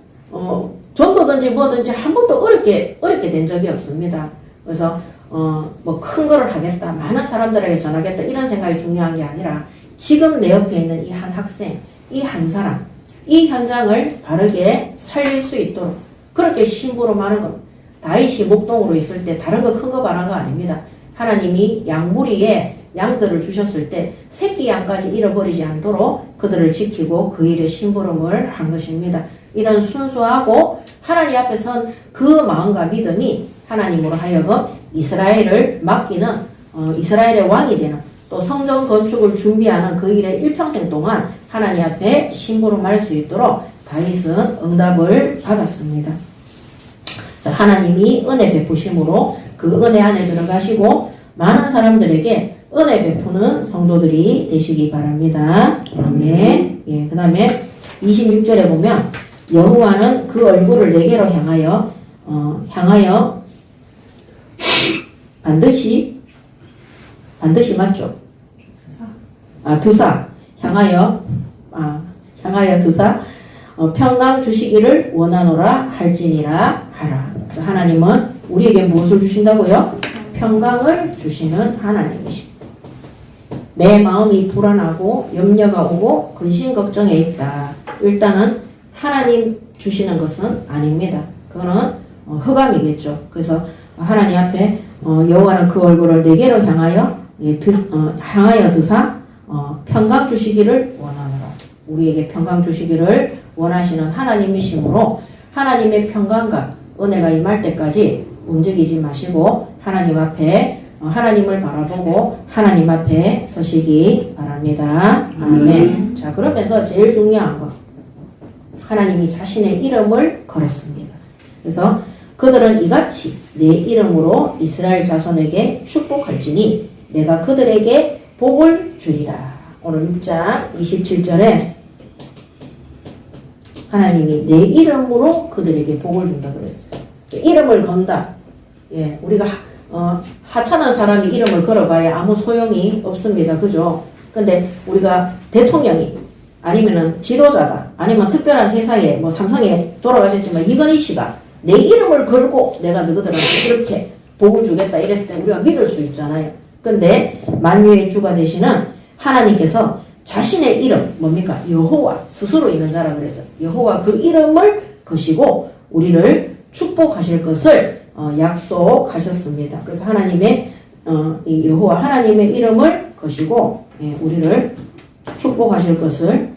전도든지 뭐든지 한 번도 어렵게 된 적이 없습니다. 그래서 뭐 큰 거를 하겠다, 많은 사람들에게 전하겠다 이런 생각이 중요한 게 아니라 지금 내 옆에 있는 이 한 학생, 이 한 사람, 이 현장을 바르게 살릴 수 있도록 그렇게 심부름하는 것. 다윗이 목동으로 있을 때 다른 거 큰 거 바란 거 아닙니다. 하나님이 양무리에 양들을 주셨을 때 새끼 양까지 잃어버리지 않도록 그들을 지키고 그 일에 심부름을 한 것입니다. 이런 순수하고 하나님 앞에 선 그 마음과 믿음이 하나님으로 하여금 이스라엘을 맡기는 이스라엘의 왕이 되는 또 성전 건축을 준비하는 그 일에 일평생 동안 하나님 앞에 심부름할 수 있도록 다윗은 응답을 받았습니다. 자, 하나님이 은혜 베푸심으로 그 은혜 안에 들어가시고 많은 사람들에게 은혜 베푸는 성도들이 되시기 바랍니다. 아멘. 그 다음에 26절에 보면 여호와는 그 얼굴을 내게로 향하여 반드시 맞죠? 드사 향하여 드사 평강 주시기를 원하노라 할지니라 하라. 자, 하나님은 우리에게 무엇을 주신다고요? 평강을 주시는 하나님이십니다. 내 마음이 불안하고 염려가 오고 근심 걱정에 있다. 일단은 하나님 주시는 것은 아닙니다. 그거는 흑암이겠죠. 그래서 하나님 앞에 여호와는 그 얼굴을 내게로 향하여 향하여 드사 평강 주시기를 원하노라. 우리에게 평강 주시기를 원하시는 하나님이시므로 하나님의 평강과 은혜가 임할 때까지 움직이지 마시고 하나님 앞에 하나님을 바라보고 하나님 앞에 서시기 바랍니다. 아멘. 자, 그러면서 제일 중요한 거, 하나님이 자신의 이름을 걸었습니다. 그래서 그들은 이같이 내 이름으로 이스라엘 자손에게 축복할지니 내가 그들에게 복을 주리라. 오늘 6장 27절에 하나님이 내 이름으로 그들에게 복을 준다 그랬어요. 이름을 건다. 예, 우리가 하찮은 사람이 이름을 걸어봐야 아무 소용이 없습니다. 그죠? 근데 우리가 대통령이 아니면은 지도자가 아니면 특별한 회사에 뭐 삼성에 돌아가셨지만 이건희 씨가 내 이름을 걸고 내가 너희들한테 이렇게 복을 주겠다 이랬을 때 우리가 믿을 수 있잖아요. 근데 만유의 주가 되시는 하나님께서 자신의 이름 뭡니까? 여호와 스스로 있는 자라 그래서 여호와 그 이름을 거시고 우리를 축복하실 것을 약속하셨습니다. 그래서 하나님의 이 여호와 하나님의 이름을 거시고 우리를 축복하실 것을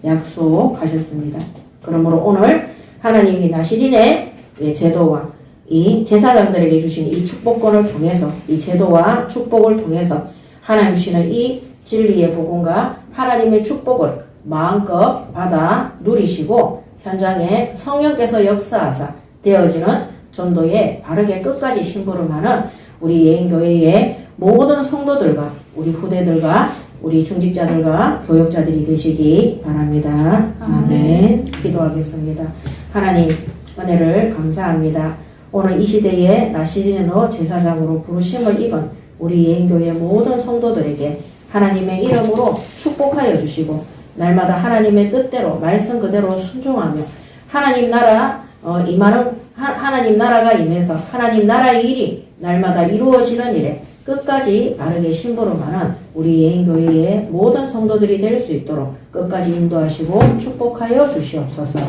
약속하셨습니다. 그러므로 오늘 하나님이 나시린의 제도와 이 제사장들에게 주신 이 축복권을 통해서 이 제도와 축복을 통해서 하나님 주시는 이 진리의 복음과 하나님의 축복을 마음껏 받아 누리시고 현장에 성령께서 역사하사 되어지는 전도에 바르게 끝까지 심부름하는 우리 예인교회의 모든 성도들과 우리 후대들과 우리 중직자들과 교역자들이 되시기 바랍니다. 아멘. 기도하겠습니다. 하나님 은혜를 감사합니다. 오늘 이 시대에 나시린으로 제사장으로 부르심을 입은 우리 예인교회 모든 성도들에게 하나님의 이름으로 축복하여 주시고 날마다 하나님의 뜻대로 말씀 그대로 순종하며 하나님 나라 임하는 하나님 나라가 임해서 하나님 나라의 일이 날마다 이루어지는 일에 끝까지 바르게 심부름하는 우리 예인교회의 모든 성도들이 될 수 있도록 끝까지 인도하시고 축복하여 주시옵소서.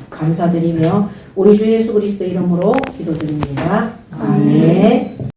감사드리며 우리 주 예수 그리스도 이름으로 기도드립니다. 아멘.